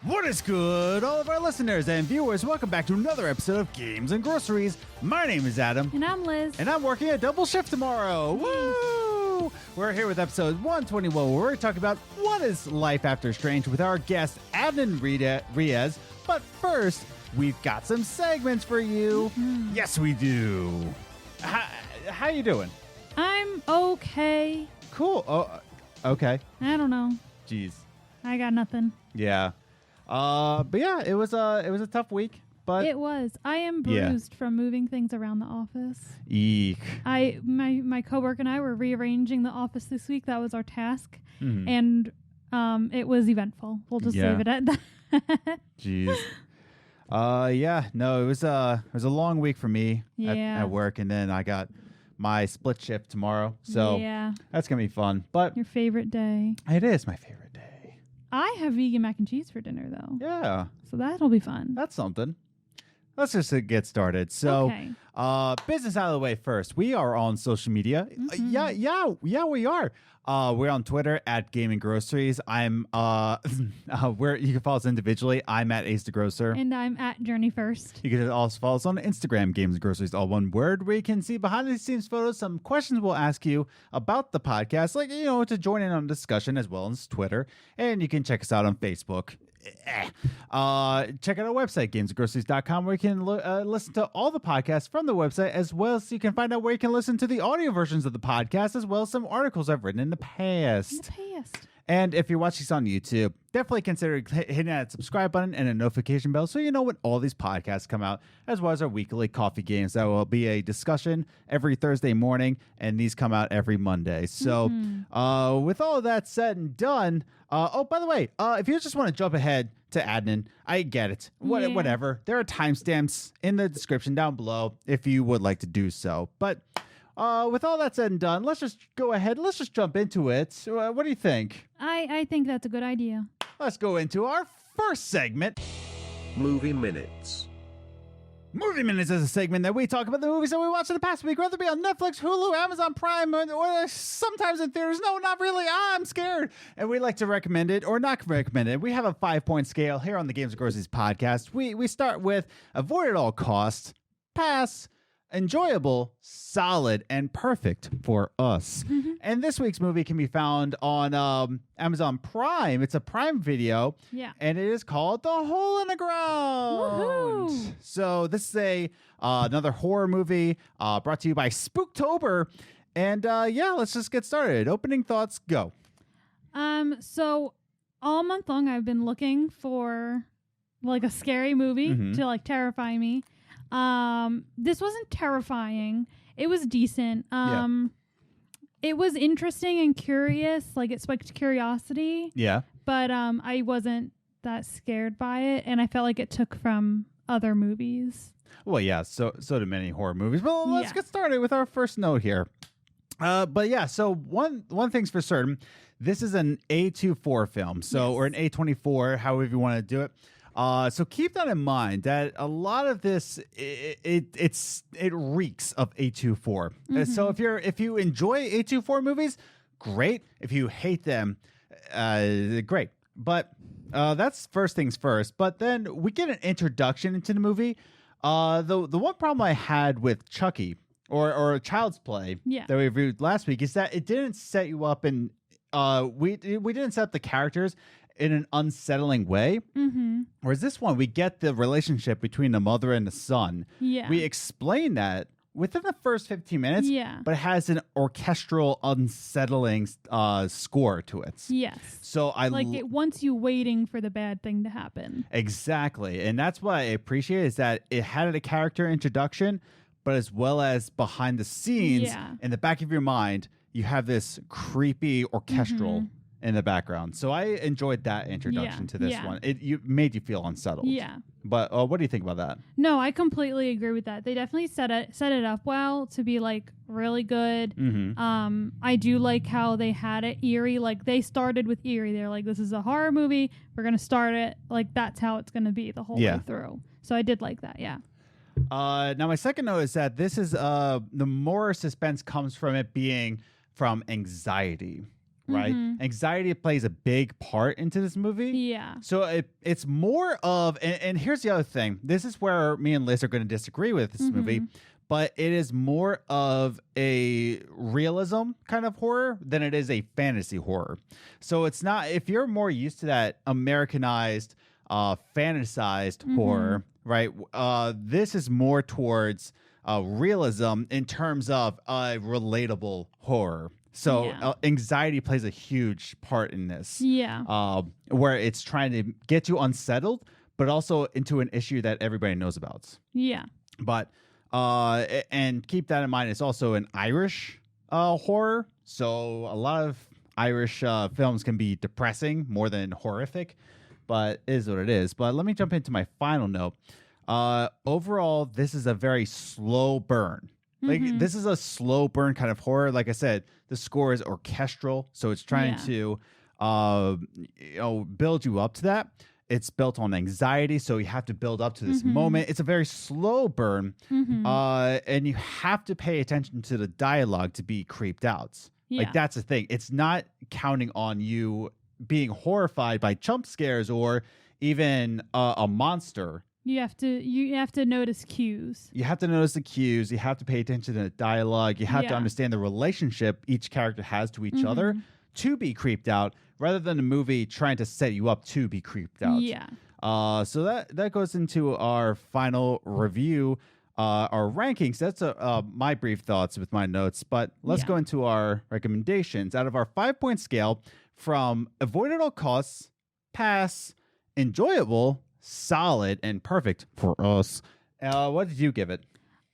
What is good, all of our listeners and viewers? Welcome back to another episode of Games and Groceries. My name is Adam. And I'm Liz. And I'm working a double shift tomorrow. Woo! We're here with episode 121, where we're talking about what is life after Strange with our guest, Adnan Riaz. But first, we've got some segments for you. Mm-hmm. Yes, we do. How you doing? I'm okay. Cool. Oh, okay. I don't know. Jeez. I got nothing. Yeah. But yeah, it was a tough week. But it was. I am bruised from moving things around the office. Eek. My coworker and I were rearranging the office this week. That was our task, and it was eventful. We'll just leave it at that. Jeez. Yeah. No, it was a long week for me at work, and then I got my split shift tomorrow, so that's gonna be fun. But your favorite day? It is my favorite day. I have vegan mac and cheese for dinner, though. Yeah. So that'll be fun. That's something. Let's just get started. So, business out of the way first. We are on social media. Mm-hmm. Yeah, we are. We're on Twitter at Gaming Groceries. I'm where you can follow us individually. I'm at Ace the Grocer. And I'm at Journey First. You can also follow us on Instagram, Games and Groceries, all one word, where you can see behind the scenes photos, some questions we'll ask you about the podcast, like, to join in on the discussion, as well as Twitter. And you can check us out on Facebook. Check out our website, gamesandgroceries.com, where you can listen to all the podcasts from the website, as well as you can find out where you can listen to the audio versions of the podcast, as well as some articles I've written in the past. And if you're watching this on YouTube, definitely consider hitting that subscribe button and a notification bell so you know when all these podcasts come out, as well as our weekly coffee games. That will be a discussion every Thursday morning, and these come out every Monday. So with all of that said and done, by the way, if you just want to jump ahead to Adnan, I get it. Whatever. There are timestamps in the description down below if you would like to do so. But with all that said and done, let's just go ahead. Let's just jump into it. What do you think? I think that's a good idea. Let's go into our first segment. Movie Minutes. Movie Minutes is a segment that we talk about the movies that we watched in the past week, whether it be on Netflix, Hulu, Amazon Prime, or sometimes in theaters. No, not really. I'm scared. And we like to recommend it or not recommend it. We have a 5-point scale here on the Games and Groceries podcast. We start with avoid at all costs, pass, enjoyable, solid, and perfect for us. Mm-hmm. And this week's movie can be found on Amazon Prime. It's a Prime Video. Yeah. And it is called The Hole in the Ground. Woohoo! So this is another horror movie brought to you by Spooktober. And let's just get started. Opening thoughts, go. So all month long I've been looking for like a scary movie to like terrify me. This wasn't terrifying. It was decent. It was interesting and curious. Like, it spiked curiosity. Yeah. But I wasn't that scared by it, and I felt like it took from other movies. Well, yeah. So do many horror movies. Well, let's get started with our first note here. So one thing's for certain. This is an A24 film. So or an A24, however you want to do it. So keep that in mind that a lot of this it reeks of A24. So if you enjoy A24 movies, great. If you hate them, great. But that's first things first. But then we get an introduction into the movie. The one problem I had with Chucky or Child's Play that we reviewed last week is that it didn't set you up and we didn't set up the characters in an unsettling way. Whereas this one, we get the relationship between the mother and the son. Yeah. We explain that within the first 15 minutes, but it has an orchestral, unsettling score to it. Yes. So it wants you waiting for the bad thing to happen. Exactly. And that's what I appreciate is that it had a character introduction, but as well as behind the scenes, in the back of your mind, you have this creepy orchestral in the background. So I enjoyed that introduction to this one. It made you feel unsettled. Yeah. But what do you think about that? No, I completely agree with that. They definitely set it up well to be like really good. I do like how they had it eerie. Like they started with eerie. They're like, this is a horror movie. We're going to start it. Like that's how it's going to be the whole way through. So I did like that. Yeah. Now my second note is that this is the more suspense comes from it being from anxiety. right? Anxiety plays a big part into this movie. Yeah. So it's more of, and here's the other thing. This is where me and Liz are going to disagree with this movie, but it is more of a realism kind of horror than it is a fantasy horror. So it's not, if you're more used to that Americanized, fantasized horror, right? This is more towards realism in terms of relatable horror. So anxiety plays a huge part in this. Yeah. Where it's trying to get you unsettled, but also into an issue that everybody knows about. Yeah. But and keep that in mind, it's also an Irish horror. So a lot of Irish films can be depressing more than horrific, but it is what it is. But let me jump into my final note. Overall, this is a very slow burn. Like this is a slow burn kind of horror. Like I said, the score is orchestral, so it's trying to build you up to that. It's built on anxiety, so you have to build up to this moment. It's a very slow burn, and you have to pay attention to the dialogue to be creeped out. Yeah. Like that's the thing. It's not counting on you being horrified by jump scares or even a monster. You have to notice cues. You have to notice the cues. You have to pay attention to the dialogue. You have to understand the relationship each character has to each other to be creeped out, rather than a movie trying to set you up to be creeped out. Yeah. So that goes into our final review, our rankings. That's my brief thoughts with my notes. But let's go into our recommendations. Out of our 5-point scale, from avoid at all costs, pass, enjoyable, solid, and perfect for us, what did you give it?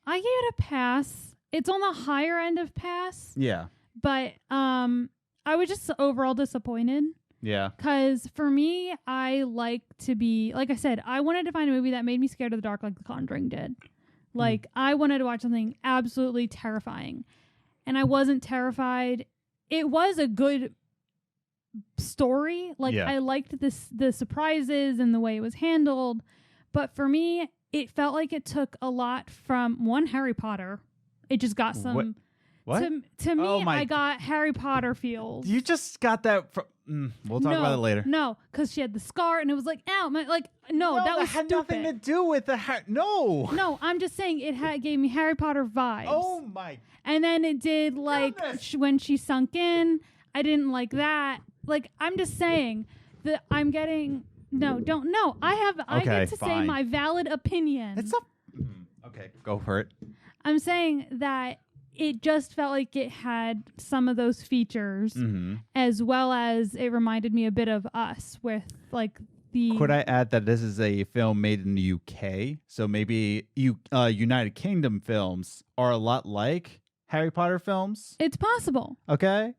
I gave it a pass. It's on the higher end of pass. Yeah. But I was just overall disappointed. Yeah. Because for me, I like to be, like I said, I wanted to find a movie that made me scared of the dark like The Conjuring did. Like, I wanted to watch something absolutely terrifying. And I wasn't terrified. It was a good story. Like, I liked the surprises and the way it was handled. But for me, it felt like it took a lot from, one, Harry Potter. It just got some... What? To me, I got Harry Potter feels. You just got that from... we'll talk about it later. No, because she had the scar, and it was like, ow, that was had stupid. nothing to do with the No, I'm just saying it gave me Harry Potter vibes. Oh my! And then it did like when she sunk in. I didn't like that. Like, I'm just saying that I'm getting I get to say my valid opinion. It's okay. Go for it. I'm saying that it just felt like it had some of those features, as well as it reminded me a bit of Us with like the... Could I add that this is a film made in the UK? So maybe United Kingdom films are a lot like Harry Potter films? It's possible. Okay.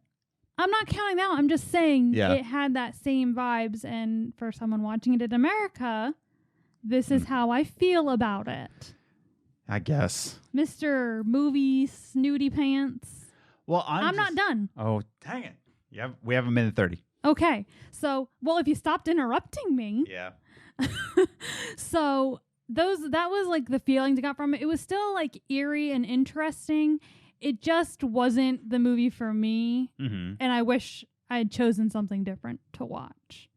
I'm not counting that. I'm just saying it had that same vibes. And for someone watching it in America, this is how I feel about it. I guess. Mr. Movie Snooty Pants. Well, I'm not done. Oh, dang it. Yeah, we have a minute 30. Okay. So, well, if you stopped interrupting me. Yeah. So, that was like the feelings I got from it. It was still like eerie and interesting. It just wasn't the movie for me. And I wish I had chosen something different to watch.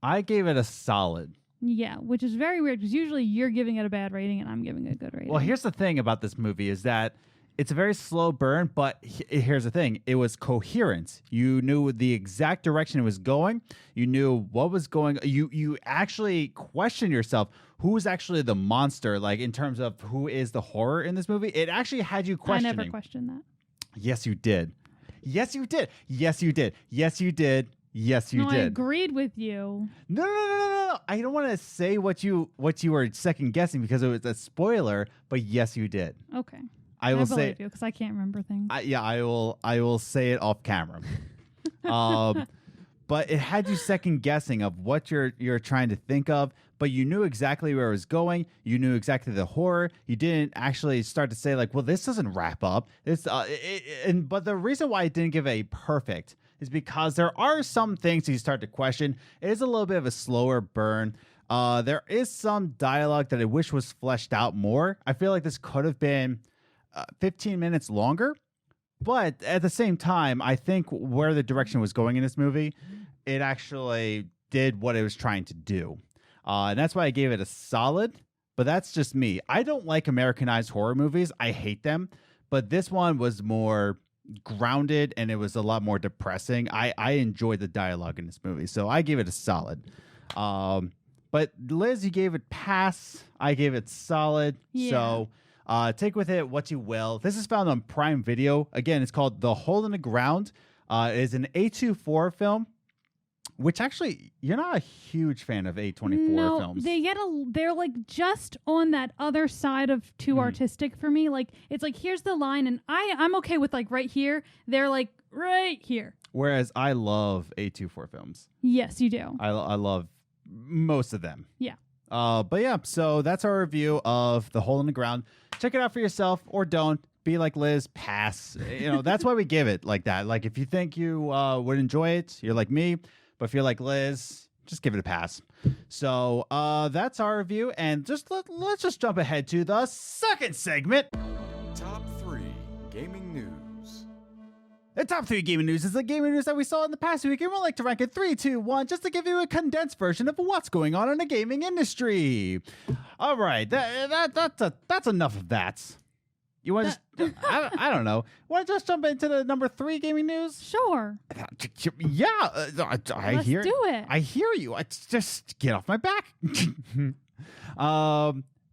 I gave it a solid. Yeah, which is very weird because usually you're giving it a bad rating and I'm giving it a good rating. Well, here's the thing about this movie is that it's a very slow burn, but here's the thing. It was coherent. You knew the exact direction it was going. You knew what was going. You actually questioned yourself. Who was actually the monster, like in terms of who is the horror in this movie? It actually had you questioning. I never questioned that. Yes, you did. Yes, you did. Yes, you did. Yes, you did. Yes, you did. I agreed with you. No. I don't want to say what you were second guessing because it was a spoiler, but yes, you did. Okay. I will say you because I can't remember things. I will say it off camera. But it had you second guessing of what you're trying to think of, but you knew exactly where it was going. You knew exactly the horror. You didn't actually start to say like, well, this doesn't wrap up. But the reason why I didn't give a perfect is because there are some things you start to question. It is a little bit of a slower burn. There is some dialogue that I wish was fleshed out more. I feel like this could have been 15 minutes longer, But at the same time, I think where the direction was going in this movie, it actually did what it was trying to do. And that's why I gave it a solid, but that's just me. I don't like Americanized horror movies. I hate them. But this one was more grounded and it was a lot more depressing. I enjoyed the dialogue in this movie, so I gave it a solid. But Liz, you gave it pass. I gave it solid. Yeah. So take with it what you will. This is found on Prime Video. Again, it's called The Hole in the Ground. It is an A24 film, which actually you're not a huge fan of A24 films. They're like just on that other side of too artistic for me. Like it's like here's the line, and I'm okay with like right here. They're like right here. Whereas I love A24 films. Yes, you do. I love most of them. Yeah. But yeah, so that's our review of The Hole in the Ground. Check it out for yourself or don't. Be like Liz, pass. That's why we give it like that. Like if you think you would enjoy it, you're like me. But if you're like Liz, just give it a pass. So that's our review. And let's just jump ahead to the second segment. Top 3 Gaming News. The top 3 gaming news is the gaming news that we saw in the past week, and we'd like to rank it 3, 2, 1, just to give you a condensed version of what's going on in the gaming industry. All right, that's enough of that. You want to just, I don't know. Want to just jump into the number 3 gaming news? Sure. Yeah, Let's do it. I hear you. Just get off my back.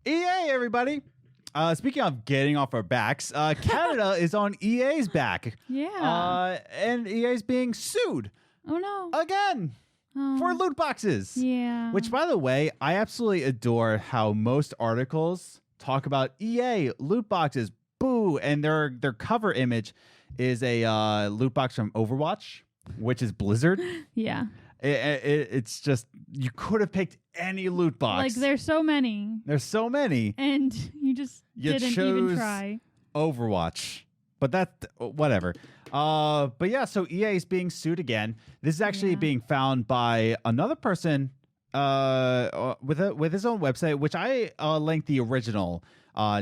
EA, everybody. Speaking of getting off our backs, Canada is on EA's back. Yeah. And EA's being sued. Oh, no. Again. For loot boxes. Yeah. Which, by the way, I absolutely adore how most articles talk about EA loot boxes. Boo. And their cover image is a loot box from Overwatch, which is Blizzard. Yeah. It's just, you could have picked any loot box. Like, there's so many. And you just didn't even try. Overwatch. But whatever. But yeah, so EA is being sued again. This is actually being found by another person with his own website, which I linked the original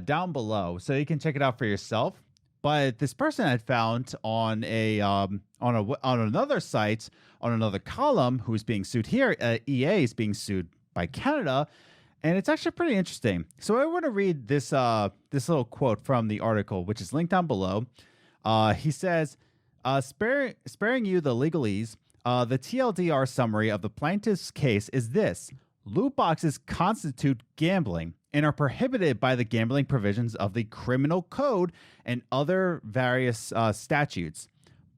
down below, so you can check it out for yourself. But this person I found on another site, on another column, who's being sued here, EA is being sued by Canada, and it's actually pretty interesting. So I want to read this little quote from the article, which is linked down below. He says, sparing you the legalese, the TLDR summary of the plaintiff's case is this: loot boxes constitute gambling and are prohibited by the gambling provisions of the Criminal Code and other various statutes.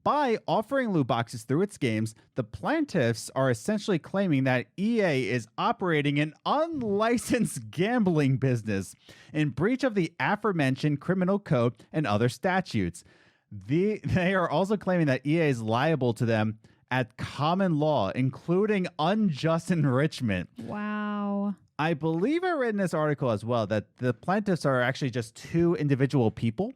By offering loot boxes through its games, the plaintiffs are essentially claiming that EA is operating an unlicensed gambling business in breach of the aforementioned Criminal Code and other statutes. They are also claiming that EA is liable to them at common law, including unjust enrichment. Wow. I believe I read in this article as well that the plaintiffs are actually just 2 individual people.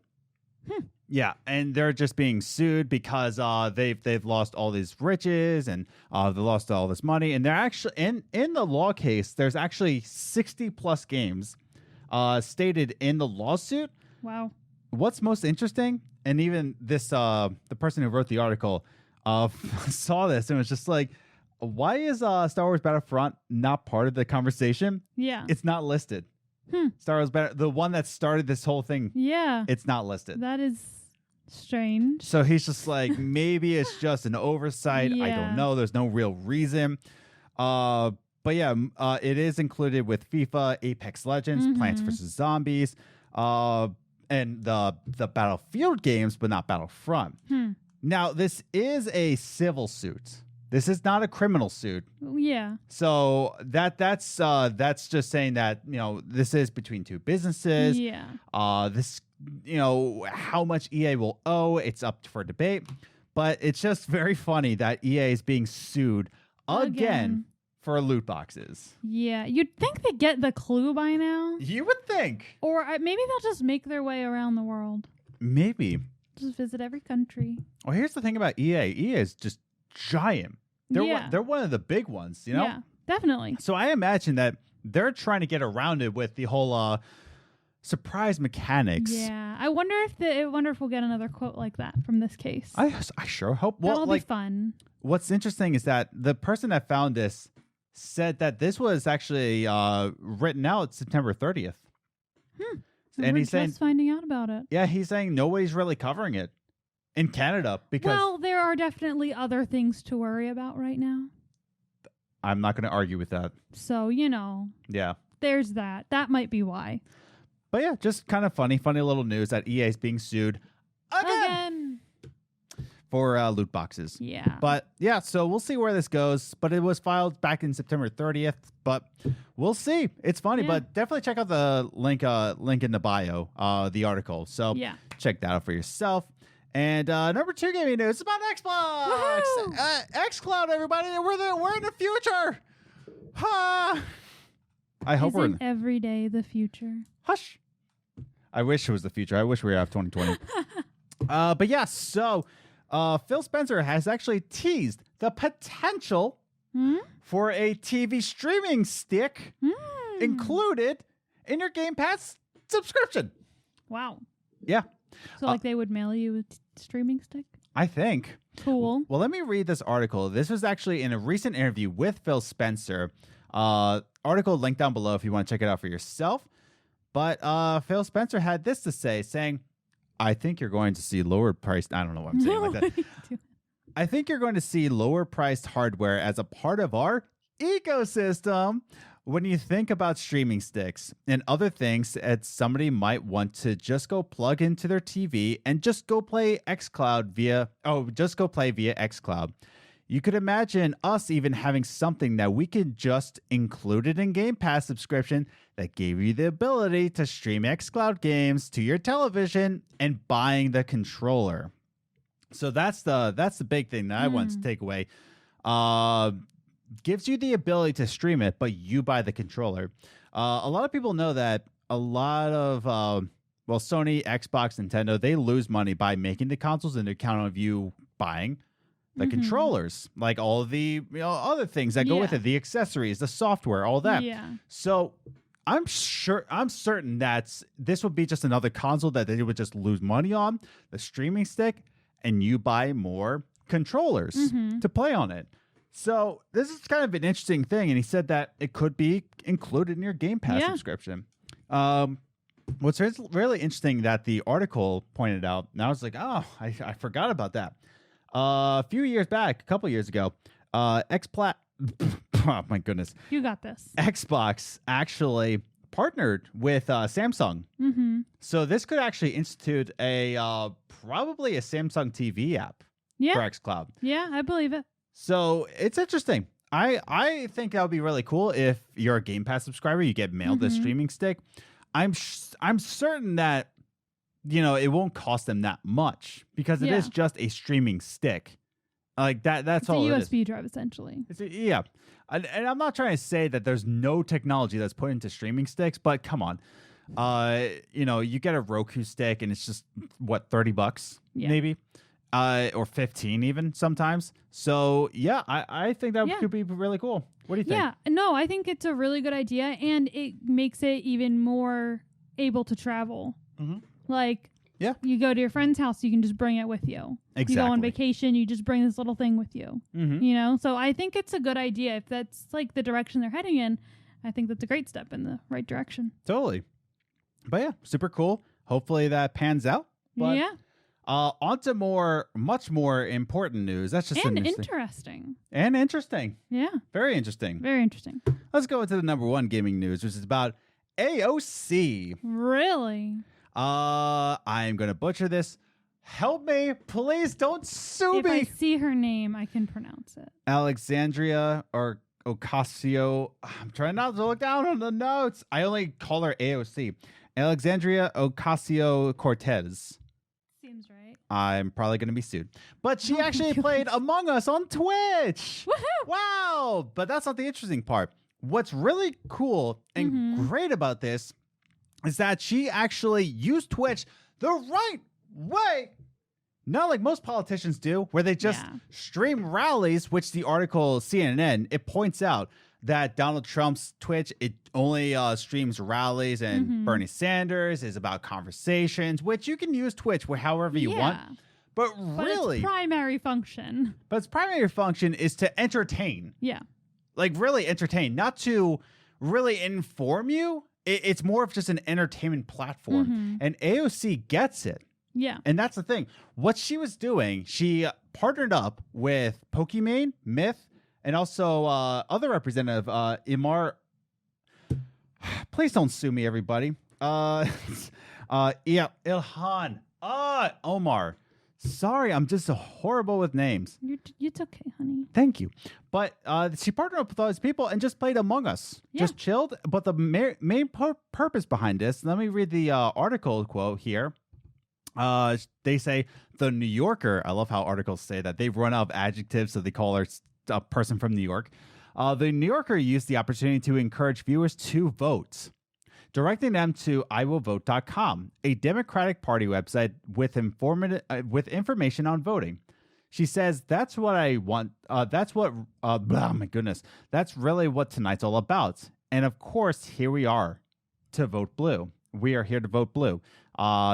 Yeah, and they're just being sued because they've lost all these riches and they lost all this money. And they're actually in the law case, there's actually 60 plus games stated in the lawsuit. Wow. What's most interesting, and even this the person who wrote the article saw this and was just like, why is Star Wars Battlefront not part of the conversation? Yeah. It's not listed. Star Wars the one that started this whole thing. Yeah. It's not listed. That is strange. So he's just like, maybe it's just an oversight. I don't know. There's no real reason. But yeah, it is included with FIFA, Apex Legends, Plants vs. Zombies, and the Battlefield games, but not Battlefront. Now, this is a civil suit. This is not a criminal suit. Yeah. So that's just saying that, this is between 2 businesses. Yeah. This, how much EA will owe, it's up for debate. But it's just very funny that EA is being sued again for loot boxes. Yeah. You'd think they get the clue by now. You would think. Or maybe they'll just make their way around the world. Maybe. Just visit every country. Well, here's the thing about EA. EA is just giant. They're one of the big ones, Yeah, definitely. So I imagine that they're trying to get around it with the whole surprise mechanics. Yeah, I wonder if we'll get another quote like that from this case. I sure hope. Well, That'll be fun. What's interesting is that the person that found this said that this was actually written out September 30th. And he's just finding out about it. Yeah, he's saying nobody's really covering it in Canada because. Well, there are definitely other things to worry about right now. I'm not going to argue with that. So, Yeah. There's that. That might be why. But yeah, just kind of funny little news that EA is being sued again. For loot boxes. Yeah. But yeah, so we'll see where this goes. But it was filed back in September 30th. But we'll see. It's funny, but definitely check out the link in the bio, the article. So check that out for yourself. And number 2 gaming news is about Xbox. xCloud, everybody. We're in the future. I hope we're in every day the future. Hush. I wish it was the future. I wish we were out of 2020. But yeah, so Phil Spencer has actually teased the potential for a TV streaming stick included in your Game Pass subscription. Wow. Yeah. So like they would mail you a streaming stick? I think. Cool. Well, let me read this article. This was actually in a recent interview with Phil Spencer. Article linked down below if you want to check it out for yourself. But Phil Spencer had this to say, saying, I think you're going to see lower priced. I don't know what I'm saying like that. I think you're going to see lower priced hardware as a part of our ecosystem. When you think about streaming sticks and other things that somebody might want to just go plug into their TV and just go play xCloud via xCloud. You could imagine us even having something that we could just include it in Game Pass subscription that gave you the ability to stream xCloud games to your television and buying the controller. So that's the big thing that I want to take away. Gives you the ability to stream it, but you buy the controller. A lot of people know that a lot of Sony, Xbox, Nintendo, they lose money by making the consoles and they count on you buying the controllers, like all of the other things that go with it, the accessories, the software, all that. Yeah. So I'm certain that this would be just another console that they would just lose money on, the streaming stick, and you buy more controllers to play on it. So this is kind of an interesting thing, and he said that it could be included in your Game Pass subscription. What's really interesting that the article pointed out, and I was like, oh, I forgot about that. A couple years ago, oh my goodness. You got this. Xbox actually partnered with Samsung. So this could actually institute probably a Samsung TV app for xCloud. Yeah, I believe it. So it's interesting. I think that would be really cool if you're a Game Pass subscriber, you get mailed a streaming stick. I'm certain that it won't cost them that much because it is just a streaming stick. Like that's all it is. It's a USB drive essentially. And I'm not trying to say that there's no technology that's put into streaming sticks, but come on. You get a Roku stick and it's just $30 maybe. Or 15 even sometimes. So yeah, I think that could be really cool. What do you think? Yeah, no, I think it's a really good idea, and it makes it even more able to travel. Like, you go to your friend's house, you can just bring it with you. Exactly. You go on vacation, you just bring this little thing with you. So I think it's a good idea. If that's like the direction they're heading in, I think that's a great step in the right direction. Totally. But yeah, super cool. Hopefully that pans out. But on to much more important news. That's just interesting. And interesting. Yeah. Very interesting. Very interesting. Let's go into the number 1 gaming news, which is about AOC. Really? I'm going to butcher this. Help me. Please don't sue me. If I see her name, I can pronounce it. Alexandria or Ocasio. I'm trying not to look down on the notes. I only call her AOC. Alexandria Ocasio-Cortez. Seems right. I'm probably going to be sued. But she actually played Among Us on Twitch. Woohoo! Wow. But that's not the interesting part. What's really cool and great about this is that she actually used Twitch the right way Not like most politicians do, where they just stream rallies, which the article CNN, it points out that Donald Trump's Twitch, it only streams rallies, and Bernie Sanders is about conversations, which you can use Twitch however you want. But really, its primary function. But its primary function is to entertain. Yeah. Like really entertain, not to really inform you. It's more of just an entertainment platform. And AOC gets it. Yeah. And that's the thing. What she was doing, she partnered up with Pokimane, Myth, and also other representative, Imar. Please don't sue me, everybody. Ilhan. Omar. Sorry, I'm just horrible with names. It's okay, honey. Thank you. But she partnered up with all these people and just played Among Us. Just chilled. But the main purpose behind this, let me read the article quote here. They say, the New Yorker, I love how articles say that. They've run out of adjectives, so they call her a person from New York. The New Yorker used the opportunity to encourage viewers to vote, directing them to iwillvote.com, a Democratic Party website with information on voting. She says, that's what I want. That's what, oh my goodness. That's really what tonight's all about. And of course, here we are to vote blue. We are here to vote blue.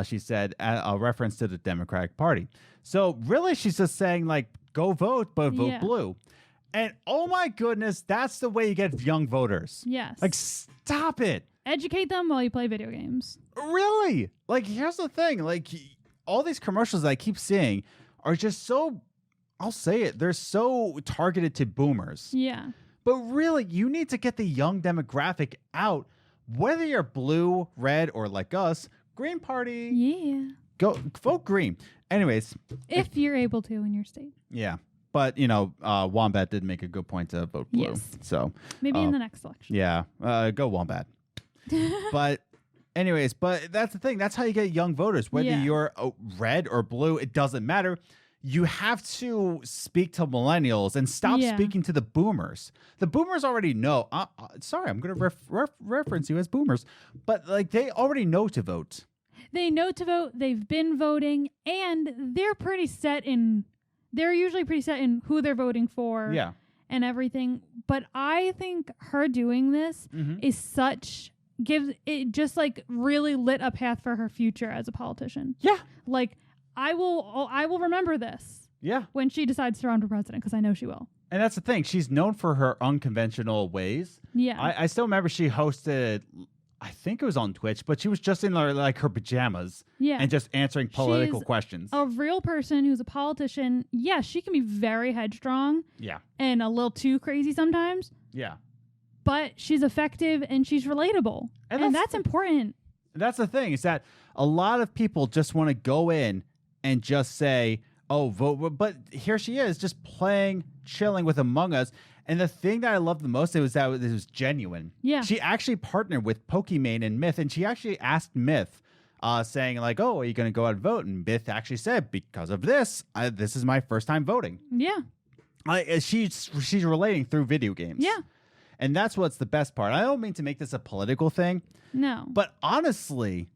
She said, a reference to the Democratic Party. So really, she's just saying, like, go vote, but vote blue. And oh my goodness, that's the way you get young voters. Yes. Like, stop it. Educate them while you play video games. Really? Like, here's the thing. Like, all these commercials that I keep seeing are just so, I'll say it, they're so targeted to boomers. Yeah. But really, you need to get the young demographic out, whether you're blue, red, or like us, Green Party. Yeah. Go vote green. Anyways. If you're able to in your state. Yeah. But, you know, Wombat did make a good point to vote blue. Yes. So maybe in the next election. Yeah. Go Wombat. But anyways, but that's the thing. That's how you get young voters. Whether you're red or blue, it doesn't matter. You have to speak to millennials and stop speaking to the boomers. The boomers already know. Sorry, I'm going to reference you as boomers. But like they already know to vote. They know to vote. They've been voting. And they're pretty set in... They're usually pretty set in who they're voting for and everything. But I think her doing this is such... gives it just like really lit a path for her future as a politician. Yeah. Like I will remember this. Yeah. When she decides to run for president, because I know she will. And that's the thing. She's known for her unconventional ways. Yeah. I still remember she hosted, I think it was on Twitch, but she was just in like her pajamas. Yeah. And just answering political questions. A real person who's a politician. Yeah, she can be very headstrong. Yeah. And a little too crazy sometimes. Yeah. But she's effective and she's relatable. And that's important. That's the thing, is that a lot of people just want to go in and just say, oh, vote. But here she is just playing, chilling with Among Us. And the thing that I loved the most was that it was genuine. Yeah. She actually partnered with Pokimane and Myth, and she actually asked Myth, saying like, oh, are you going to go out and vote? And Myth actually said, because of this, this is my first time voting. Yeah. She's relating through video games. Yeah. And that's what's the best part. I don't mean to make this a political thing. No. But honestly,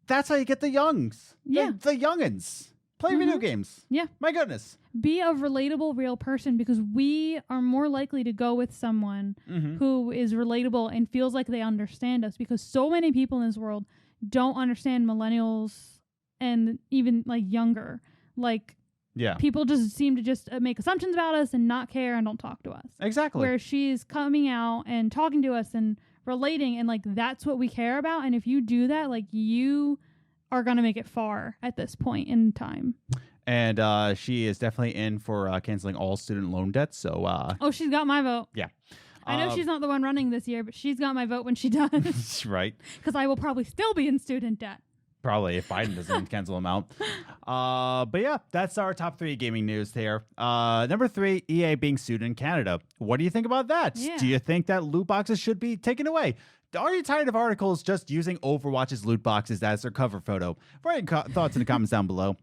that's how you get the youngs. Yeah. The youngins. Play video games. Yeah. My goodness. Be a relatable, real person, because we are more likely to go with someone who is relatable and feels like they understand us, because so many people in this world don't understand millennials and even like younger. Like, yeah, people just seem to just make assumptions about us and not care and don't talk to us. Exactly. Where she's coming out and talking to us and relating, and like that's what we care about. And if you do that, like you are going to make it far at this point in time. And she is definitely in for canceling all student loan debts. So, oh, she's got my vote. Yeah. I know she's not the one running this year, but she's got my vote when she does. Right. Because I will probably still be in student debt. Probably, if Biden doesn't cancel them out. But yeah, that's our top 3 gaming news here. Number 3, EA being sued in Canada. What do you think about that? Yeah. Do you think that loot boxes should be taken away? Are you tired of articles just using Overwatch's loot boxes as their cover photo? Write your thoughts in the comments down below.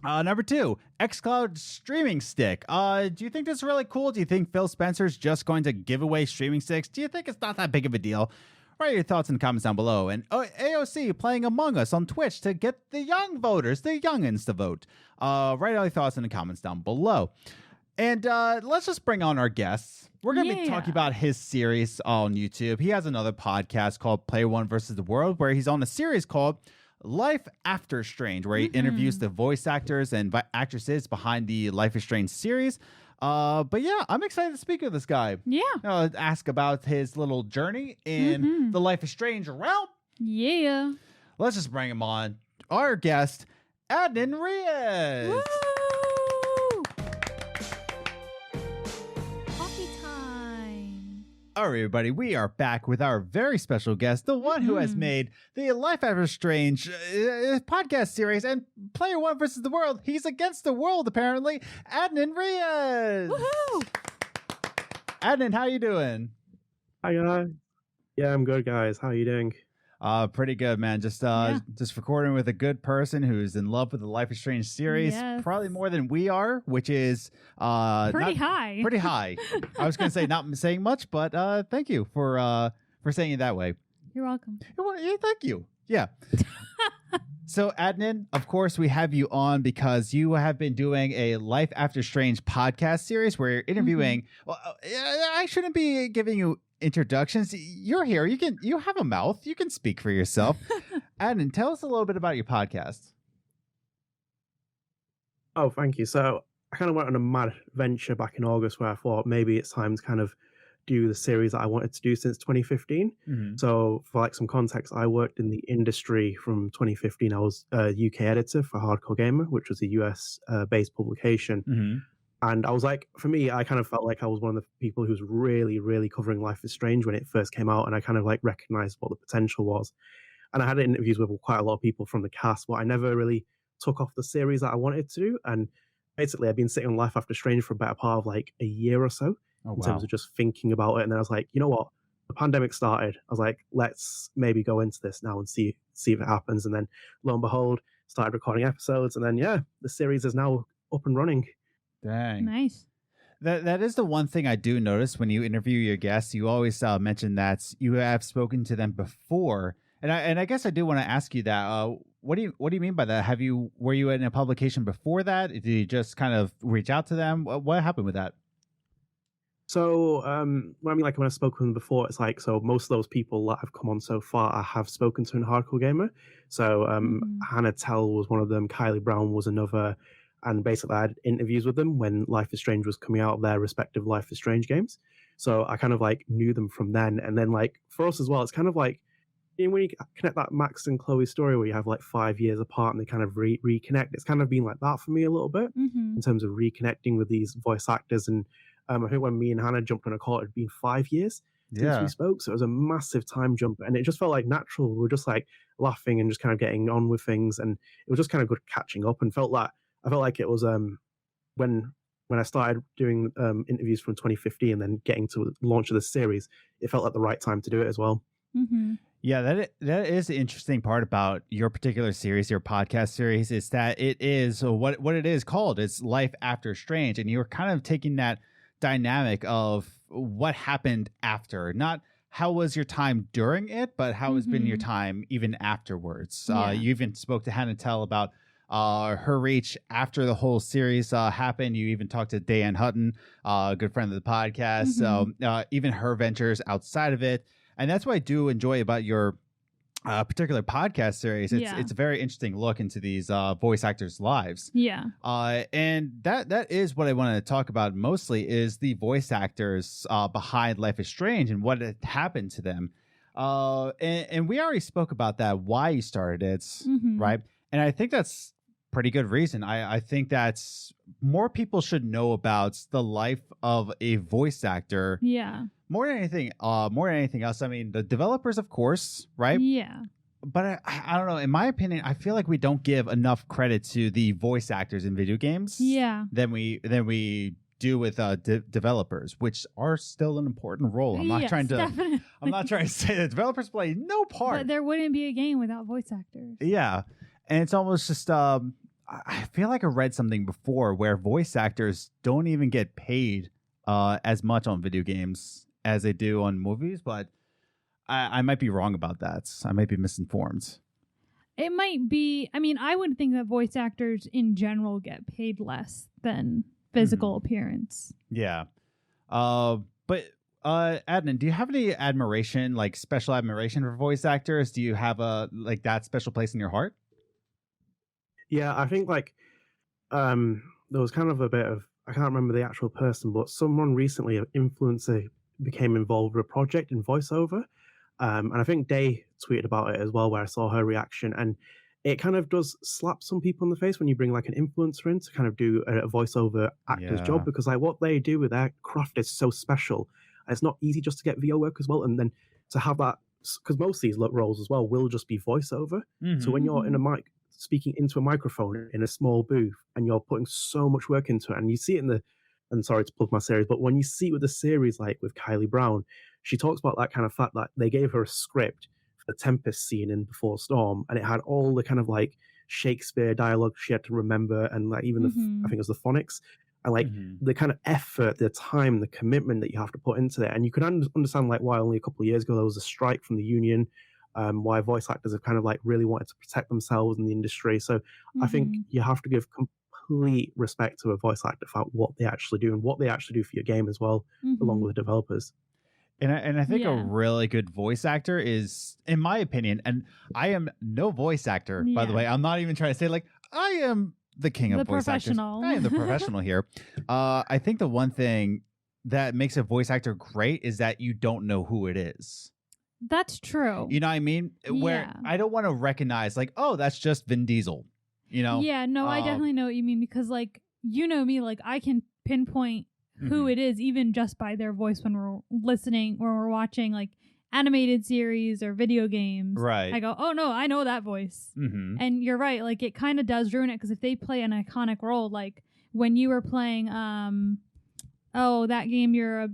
Number 2, xCloud streaming stick. Do you think this is really cool? Do you think Phil Spencer's just going to give away streaming sticks? Do you think it's not that big of a deal? Write your thoughts in the comments down below. And AOC playing Among Us on Twitch to get the young voters, the youngins, to vote. Write all your thoughts in the comments down below. And let's just bring on our guests. We're going to be talking about his series on YouTube. He has another podcast called Player One versus the World, where he's on a series called Life After Strange, where he interviews the voice actors and actresses behind the Life is Strange series. But yeah, I'm excited to speak with this guy. Yeah. Ask about his little journey in the Life is Strange realm. Yeah. Let's just bring him on. Our guest, Adnan Riaz. Woo! Coffee time. All right, everybody, we are back with our very special guest, the one who has made the Life After Strange podcast series and Player One versus the World. He's against the world, apparently. Adnan Riaz. Woohoo! Adnan, how you doing? Hi guys. Yeah, I'm good, guys. How are you doing? Pretty good, man. Just recording with a good person who's in love with the Life is Strange series, probably more than we are, which is pretty high. Pretty high. I was gonna say not saying much, but thank you for saying it that way. You're welcome. Yeah, thank you. Yeah. So, Adnan, of course, we have you on because you have been doing a Life After Strange podcast series where you're interviewing. Well, I shouldn't be giving you introductions. You're here. You have a mouth. You can speak for yourself. Adnan, tell us a little bit about your podcast. Oh, thank you. So I kind of went on a mad venture back in August where I thought maybe it's time to kind of do the series that I wanted to do since 2015. So for like some context, I worked in the industry from 2015. I was a UK editor for Hardcore Gamer, which was a US based publication. And I was like, for me, I kind of felt like I was one of the people who was really, really covering Life is Strange when it first came out. And I kind of like recognized what the potential was. And I had interviews with quite a lot of people from the cast, but I never really took off the series that I wanted to. And basically, I've been sitting on Life After Strange for a better part of like a year or so in terms of just thinking about it. And then I was like, you know what? The pandemic started. I was like, let's maybe go into this now and see if it happens. And then lo and behold, started recording episodes. And then, yeah, the series is now up and running. Dang. Nice. That is the one thing I do notice when you interview your guests. You always mention that you have spoken to them before, and I guess I do want to ask you that. What do you mean by that? Were you in a publication before that? Did you just kind of reach out to them? What happened with that? So, when I've spoken to them before, it's like, so most of those people that have come on so far, I have spoken to in Hardcore Gamer. So, Hannah Tell was one of them. Kylie Brown was another. And basically, I had interviews with them when Life is Strange was coming out of their respective Life is Strange games. So I kind of like knew them from then. And then like for us as well, it's kind of like, you know, when you connect that Max and Chloe story where you have like 5 years apart and they kind of reconnect, it's kind of been like that for me a little bit in terms of reconnecting with these voice actors. And I think when me and Hannah jumped on a call, it had been 5 years since we spoke. So it was a massive time jump and it just felt like natural. We were just like laughing and just kind of getting on with things. And it was just kind of good catching up and I felt like it was when I started doing interviews from 2015 and then getting to the launch of the series, it felt like the right time to do it as well. Yeah, that is the interesting part about your particular series, your podcast series, is that it is what it is called. It's Life After Strange, and you're kind of taking that dynamic of what happened after, not how was your time during it, but how has been your time even afterwards. You even spoke to Hannah Tell about her reach after the whole series happened. You even talked to Diane Hutton, a good friend of the podcast. So even her ventures outside of it. And that's what I do enjoy about your particular podcast series. It's a very interesting look into these voice actors' lives. Yeah. And that is what I wanted to talk about mostly is the voice actors behind Life is Strange and what had happened to them. And we already spoke about that, why you started it, right? And I think that's pretty good reason. I think that's more people should know about the life of a voice actor. Yeah. More than anything else. I mean, the developers, of course, right? Yeah. But I don't know. In my opinion, I feel like we don't give enough credit to the voice actors in video games. Yeah. Than we do with developers, which are still an important role. I'm not trying to say that developers play no part. But there wouldn't be a game without voice actors. Yeah. And it's almost just I feel like I read something before where voice actors don't even get paid as much on video games as they do on movies, but I might be wrong about that. I might be misinformed. It might be. I mean, I would think that voice actors in general get paid less than physical appearance. Yeah. But Adnan, do you have any admiration, like special admiration for voice actors? Do you have that special place in your heart? Yeah, I think there was kind of a bit of, I can't remember the actual person, but someone recently, an influencer, became involved with a project in voiceover. And I think Day tweeted about it as well, where I saw her reaction. And it kind of does slap some people in the face when you bring like an influencer in to kind of do a voiceover actor's job, because like what they do with their craft is so special. And it's not easy just to get VO work as well. And then to have that, because most of these roles as well will just be voiceover. So when you're in a mic, speaking into a microphone in a small booth, and you're putting so much work into it, and you see it in the, and sorry to plug my series, but when you see it with the series, like with Kylie Brown, she talks about that kind of fact that they gave her a script for the Tempest scene in Before Storm, and it had all the kind of like Shakespeare dialogue she had to remember, and like even I think it was the phonics, and like the kind of effort, the time, the commitment that you have to put into it. And you can understand like why only a couple of years ago there was a strike from the union, why voice actors have kind of like really wanted to protect themselves in the industry. So I think you have to give complete respect to a voice actor for what they actually do and what they actually do for your game as well, along with the developers. And I think a really good voice actor is, in my opinion, and I am no voice actor, by the way. I'm not even trying to say like I am the king of voice actors. I am the professional here. I think the one thing that makes a voice actor great is that you don't know who it is. That's true. You know what I mean? Where I don't want to recognize like, oh, that's just Vin Diesel. You know? Yeah, no, I definitely know what you mean, because like, you know me, like I can pinpoint who it is even just by their voice when we're listening or we're watching like animated series or video games. Right. I go, oh no, I know that voice. And you're right, like it kind of does ruin it, because if they play an iconic role, like when you were playing that game, you're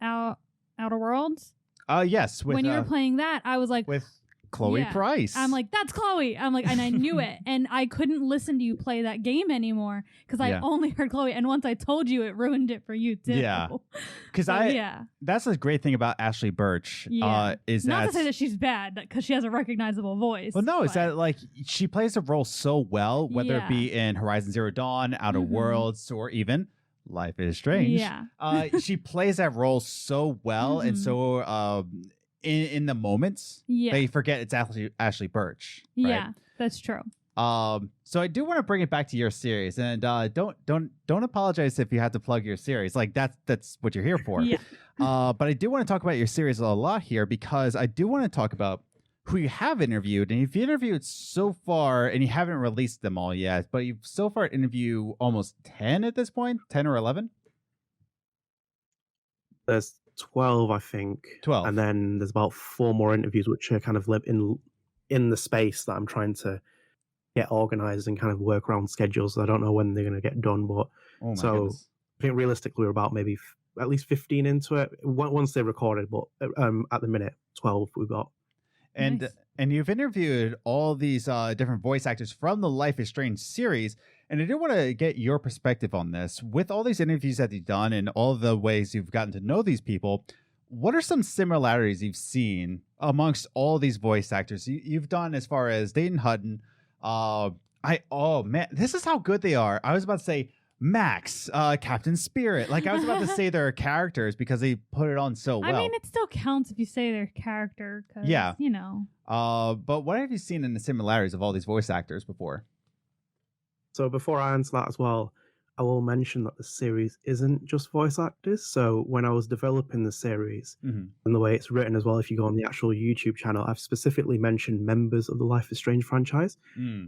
Outer Worlds. Yes. When you were playing that, I was like, with Chloe Price. I'm like, that's Chloe. I'm like, and I knew it. And I couldn't listen to you play that game anymore because I only heard Chloe. And once I told you, it ruined it for you too. Yeah. Because that's the great thing about Ashley Birch. Is not to say that she's bad, because she has a recognizable voice. Well, no, it's that like she plays a role so well, whether it be in Horizon Zero Dawn, Outer Worlds, or even Life is Strange. Yeah. She plays that role so well, and so in the moments, they forget it's Ashley Birch. Right? Yeah, that's true. So I do want to bring it back to your series, and don't apologize if you have to plug your series. Like that's what you're here for. Yeah. But I do want to talk about your series a lot here, because I do want to talk about who you have interviewed, and you've interviewed so far, and you haven't released them all yet, but you've so far interviewed almost 10 at this point, 10 or 11. There's 12, I think. 12. And then there's about 4 more interviews, which are kind of in the space that I'm trying to get organized and kind of work around schedules. I don't know when they're going to get done, but goodness. I think realistically we're about maybe at least 15 into it once they're recorded, but at the minute 12 we've got. And nice. And you've interviewed all these different voice actors from the Life is Strange series, and I do want to get your perspective on this. With all these interviews that you've done and all the ways you've gotten to know these people, what are some similarities you've seen amongst all these voice actors you've done, as far as Dayton Hutton? Oh man, this is how good they are. I was about to say Max, Captain Spirit. Like I was about to say their characters, because they put it on so well. I mean, it still counts if you say their character, because, you know. But what have you seen in the similarities of all these voice actors before? So before I answer that as well, I will mention that the series isn't just voice actors. So when I was developing the series and the way it's written as well, if you go on the actual YouTube channel, I've specifically mentioned members of the Life is Strange franchise.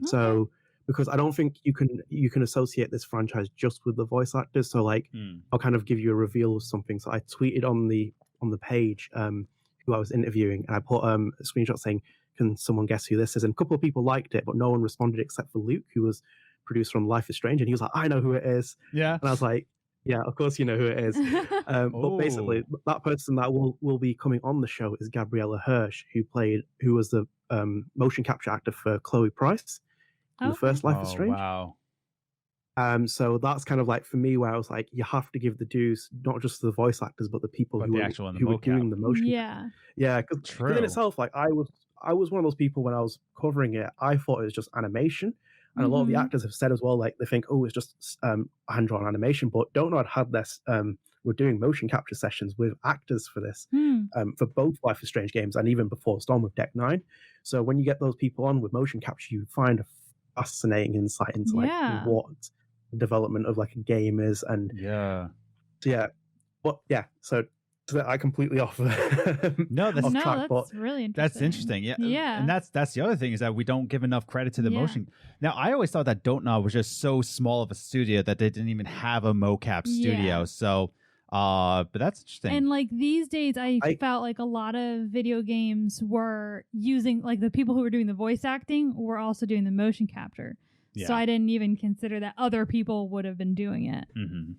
So because I don't think you can associate this franchise just with the voice actors. So like I'll kind of give you a reveal of something. So I tweeted on the page who I was interviewing, and I put a screenshot saying, "Can someone guess who this is?" And a couple of people liked it, but no one responded except for Luke, who was producer from Life is Strange, and he was like, "I know who it is." Yeah. And I was like, "Yeah, of course you know who it is." But basically, that person that will be coming on the show is Gabriella Hirsch, who was the motion capture actor for Chloe Price in the first Life is Strange. Wow. So that's kind of like for me where I was like, you have to give the dues not just to the voice actors, but the people But who the were actual in the who were mocap. doing the motion. Yeah. Yeah, because in True. itself, like I was one of those people when I was covering it, I thought it was just animation. And a lot of the actors have said as well, like they think, oh, it's just hand-drawn animation, but don't know I'd had this. We're doing motion capture sessions with actors for this, for both Life is Strange games and even before Storm with Deck 9. So when you get those people on with motion capture, you find a fascinating insight into like what the development of like a game is, and so I completely off. No, that's really interesting. That's interesting. Yeah. And that's the other thing is that we don't give enough credit to the motion. Now, I always thought that Dontnod was just so small of a studio that they didn't even have a mocap studio. So, but that's interesting. And like these days, I felt like a lot of video games were using, like the people who were doing the voice acting were also doing the motion capture. Yeah. So I didn't even consider that other people would have been doing it. Mm-hmm.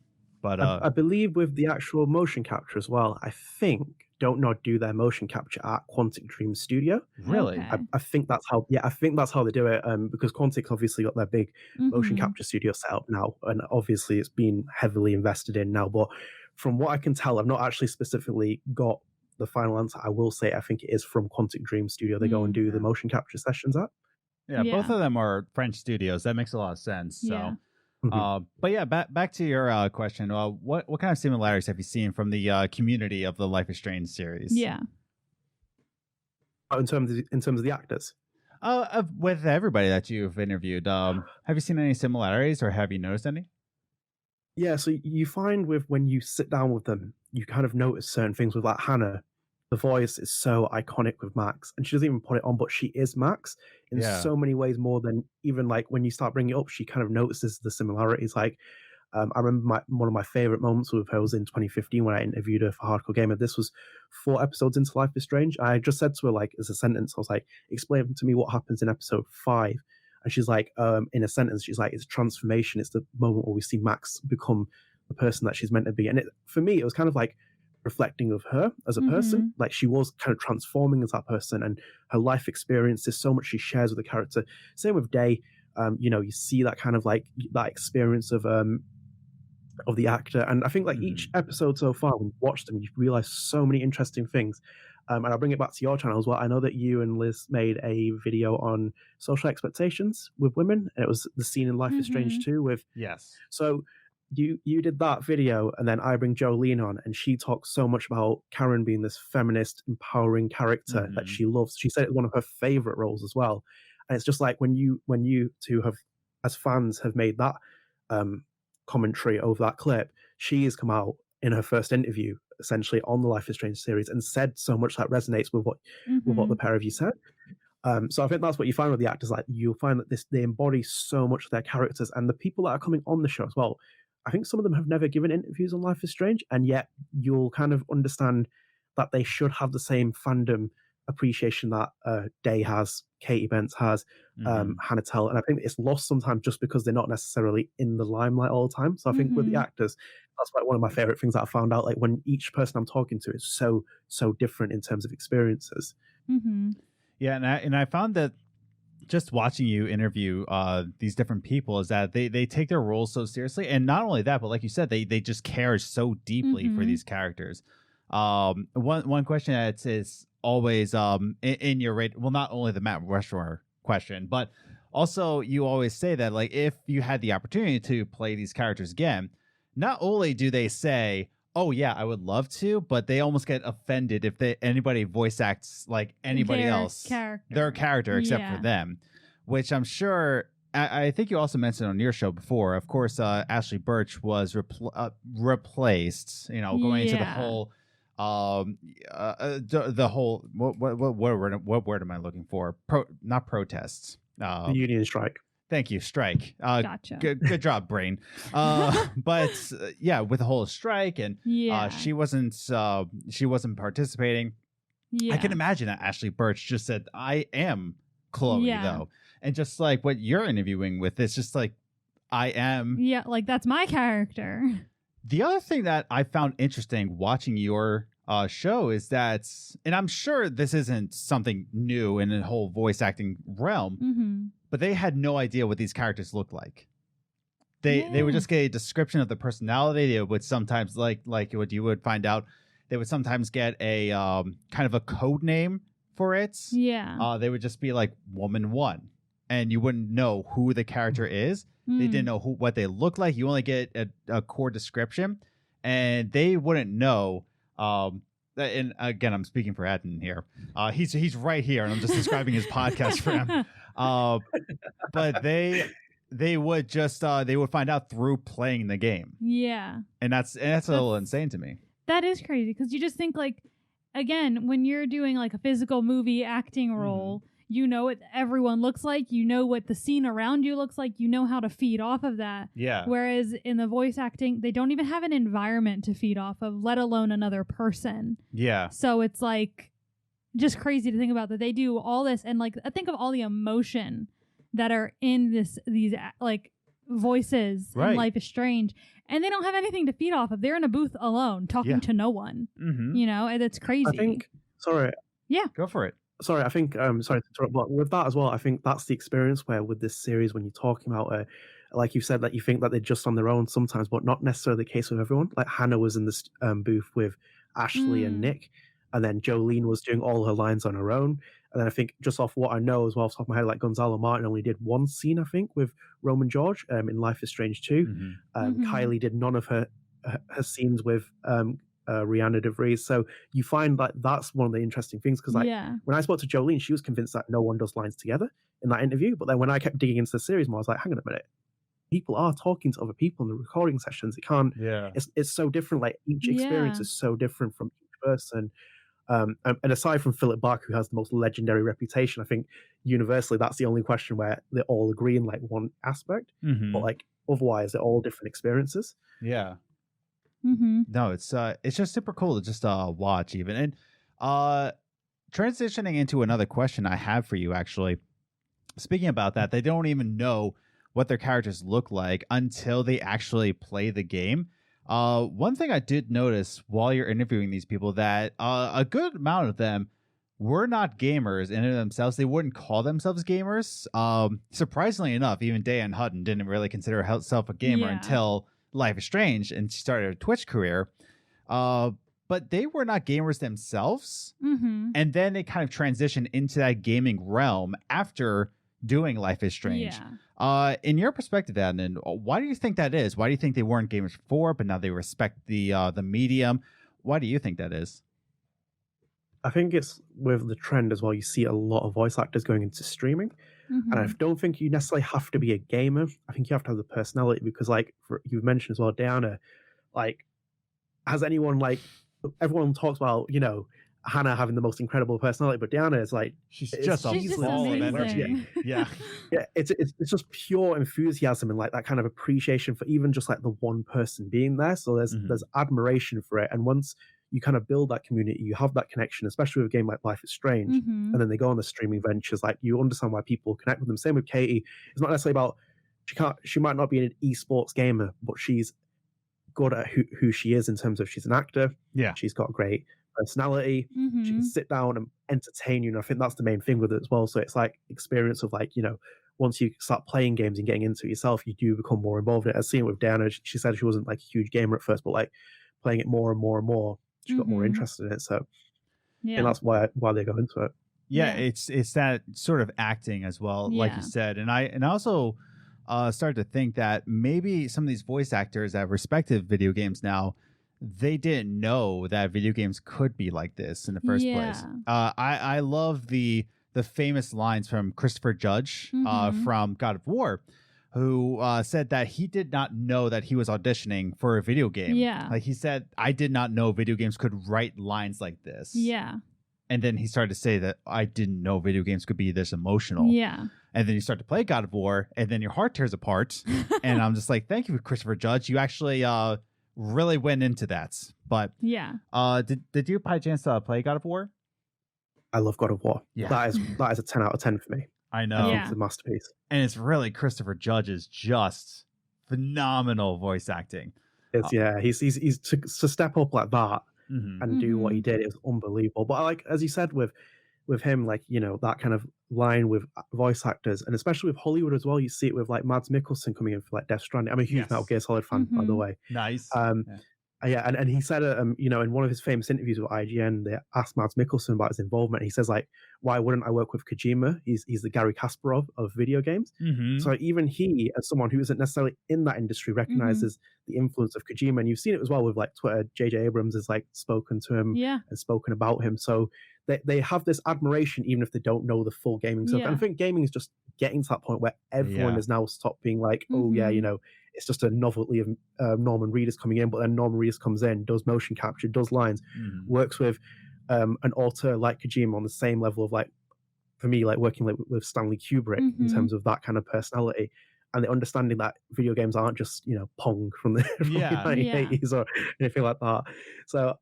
But I believe with the actual motion capture as well, I think Dontnod do their motion capture at Quantic Dream Studio. Really? Okay. I think that's how. Yeah, I think that's how they do it. Because Quantic obviously got their big motion capture studio set up now, and obviously it's been heavily invested in now. But from what I can tell, I've not actually specifically got the final answer. I will say I think it is from Quantic Dream Studio. They go and do the motion capture sessions at. Yeah, both of them are French studios. That makes a lot of sense. So. Yeah. But yeah, back to your question. What kind of similarities have you seen from the community of the Life is Strange series? Yeah. In terms of the actors. With everybody that you've interviewed, have you seen any similarities or have you noticed any? Yeah, so you find when you sit down with them, you kind of notice certain things with like Hannah. The voice is so iconic with Max, and she doesn't even put it on, but she is Max in so many ways more than even like when you start bringing it up, she kind of notices the similarities. Like, I remember one of my favorite moments with her was in 2015 when I interviewed her for Hardcore Gamer. This was 4 episodes into Life is Strange. I just said to her, like, as a sentence, I was like, explain to me what happens in episode 5. And she's like, in a sentence, she's like, it's transformation. It's the moment where we see Max become the person that she's meant to be. And for me, it was kind of like reflecting of her as a person. Like she was kind of transforming as that person, and her life experience is so much she shares with the character. Same with Day. You see that kind of like that experience of the actor, and I think like each episode so far when you watch them, you realize so many interesting things. And I'll bring it back to your channel as well. I know that you and Liz made a video on social expectations with women, and it was the scene in Life is Strange 2 with so you did that video, and then I bring Jolene on, and she talks so much about Karen being this feminist, empowering character that she loves. She said it's one of her favorite roles as well. And it's just like when you two have, as fans, have made that commentary over that clip, she has come out in her first interview, essentially on the Life is Strange series, and said so much that resonates with what the pair of you said. So I think that's what you find with the actors. Like you'll find that they embody so much of their characters, and the people that are coming on the show as well. I think some of them have never given interviews on Life is Strange, and yet you'll kind of understand that they should have the same fandom appreciation that Day has, Katie Bentz has, Hannah Tell, and I think it's lost sometimes just because they're not necessarily in the limelight all the time. So I think with the actors, that's like one of my favorite things that I found out. Like when each person I'm talking to is so different in terms of experiences. Yeah, and I found that just watching you interview these different people is that they take their roles so seriously, and not only that, but like you said, they just care so deeply for these characters. One question that is always in your rate, well, not only the Matt Rushmore question, but also you always say that like if you had the opportunity to play these characters again, not only do they say, oh yeah, I would love to, but they almost get offended if anybody voice acts like anybody else, their character except for them, which I'm sure. I think you also mentioned on your show before. Of course, Ashley Birch was replaced. Going into the whole, the whole what word am I looking for? Not protests. The union strike. Thank you, strike. Gotcha. Good job, brain. But yeah, with the whole strike, and she wasn't participating. Yeah. I can imagine that Ashley Birch just said, "I am Chloe," though, and just like what you're interviewing with, it's just like, "I am." Yeah, like that's my character. The other thing that I found interesting watching your show is that, and I'm sure this isn't something new in the whole voice acting realm. But they had no idea what these characters looked like. They would just get a description of the personality. It would sometimes like what you would find out. They would sometimes get a kind of a code name for it. Yeah. They would just be like Woman 1, and you wouldn't know who the character is. They didn't know what they look like. You only get a core description, and they wouldn't know. And again, I'm speaking for Adnan here. He's right here, and I'm just describing his podcast for him. But they would just they would find out through playing the game. Yeah. And that's a little insane to me. That is crazy, because you just think, like, again, when you're doing like a physical movie acting role, you know what everyone looks like, you know what the scene around you looks like, you know how to feed off of that. Yeah. Whereas in the voice acting, they don't even have an environment to feed off of, let alone another person. Yeah. So it's like just crazy to think about that they do all this, and like I think of all the emotion that are in these like voices in Life is Strange, and they don't have anything to feed off of. They're in a booth alone talking to no one. You know, and it's crazy. I think. Sorry. Yeah. Go for it. Sorry, I think, sorry to interrupt, but with that as well, I think that's the experience where with this series, when you're talking about, like you said, that you think that they're just on their own sometimes, but not necessarily the case with everyone. Like Hannah was in this booth with Ashley and Nick, and then Jolene was doing all her lines on her own. And then I think, just off what I know as well, off the top of my head, like Gonzalo Martin only did one scene, I think, with Roman George in Life is Strange 2. Kylie did none of her scenes with Rihanna DeVries. So you find that that's one of the interesting things, because like when I spoke to Jolene, she was convinced that no one does lines together in that interview. But then when I kept digging into the series more, I was like, hang on a minute, people are talking to other people in the recording sessions. It can't. It's so different. Like each experience is so different from each person. And aside from Philip Barker, who has the most legendary reputation, I think universally that's the only question where they all agree in like one aspect. But like otherwise, they're all different experiences. Yeah. No, it's just super cool to just watch even. And transitioning into another question I have for you, actually, speaking about that, they don't even know what their characters look like until they actually play the game. One thing I did notice while you're interviewing these people, that a good amount of them were not gamers in and of themselves. They wouldn't call themselves gamers. Surprisingly enough, even Diane Hutton didn't really consider herself a gamer until Life is Strange, and she started a Twitch career. But they were not gamers themselves. And then they kind of transitioned into that gaming realm after doing Life is Strange. In your perspective, Adnan, why do you think that is? Why do you think they weren't gamers before, but now they respect the medium? Why do you think that is? I think it's with the trend as well. You see a lot of voice actors going into streaming. And I don't think you necessarily have to be a gamer. I think you have to have the personality, because like you've mentioned as well, Diana, like, has anyone, like, everyone talks about, you know, Hannah having the most incredible personality, but Diana is like, she's just a ball of energy. Yeah. It's just pure enthusiasm and like that kind of appreciation for even just like the one person being there. So there's admiration for it. And once you kind of build that community, you have that connection, especially with a game like Life is Strange, and then they go on the streaming ventures, like you understand why people connect with them. Same with Katie. It's not necessarily about, she might not be an esports gamer, but she's good at who she is in terms of she's an actor. She's got great personality. She can sit down and entertain you, and I think that's the main thing with it as well. So it's like experience of like, you know, once you start playing games and getting into it yourself, you do become more involved in it. I've seen it with Diana. She said she wasn't like a huge gamer at first, but like playing it more and more and more, she got more interested in it. So and that's why they go into it. It's that sort of acting as well, like you said. And I also started to think that maybe some of these voice actors that respective video games now, they didn't know that video games could be like this in the first place. I love the famous lines from Christopher Judge from God of War, who said that he did not know that he was auditioning for a video game. Like he said, I did not know video games could write lines like this. And then he started to say that I didn't know video games could be this emotional. And then you start to play God of War, and then your heart tears apart. And I'm just like, thank you, Christopher Judge. You actually really went into that. But did you by chance play God of War? I love God of War. That is a 10 out of 10 for me. I know. It's a masterpiece. And it's really Christopher Judge's just phenomenal voice acting. It's he's to step up like that and do what he did. It was unbelievable. But like as you said with with him, like, that kind of line with voice actors, and especially with Hollywood as well. You see it with like Mads Mikkelsen coming in for like Death Stranding. I'm a huge Metal Gear Solid fan, by the way. Nice. Yeah, and he said, in one of his famous interviews with IGN, they asked Mads Mikkelsen about his involvement. He says, like, why wouldn't I work with Kojima? He's the Gary Kasparov of video games. Mm-hmm. So even he, as someone who isn't necessarily in that industry, recognizes the influence of Kojima. And you've seen it as well with like Twitter. J.J. Abrams has like spoken to him and spoken about him. So they have this admiration, even if they don't know the full gaming stuff. And I think gaming is just getting to that point where everyone has now stopped being like, oh yeah, it's just a novelty of Norman Reedus coming in, but then Norman Reedus comes in, does motion capture, does lines, works with an author like Kojima on the same level of, like, for me, like working with Stanley Kubrick in terms of that kind of personality, and the understanding that video games aren't just Pong from the 1980s or anything like that. So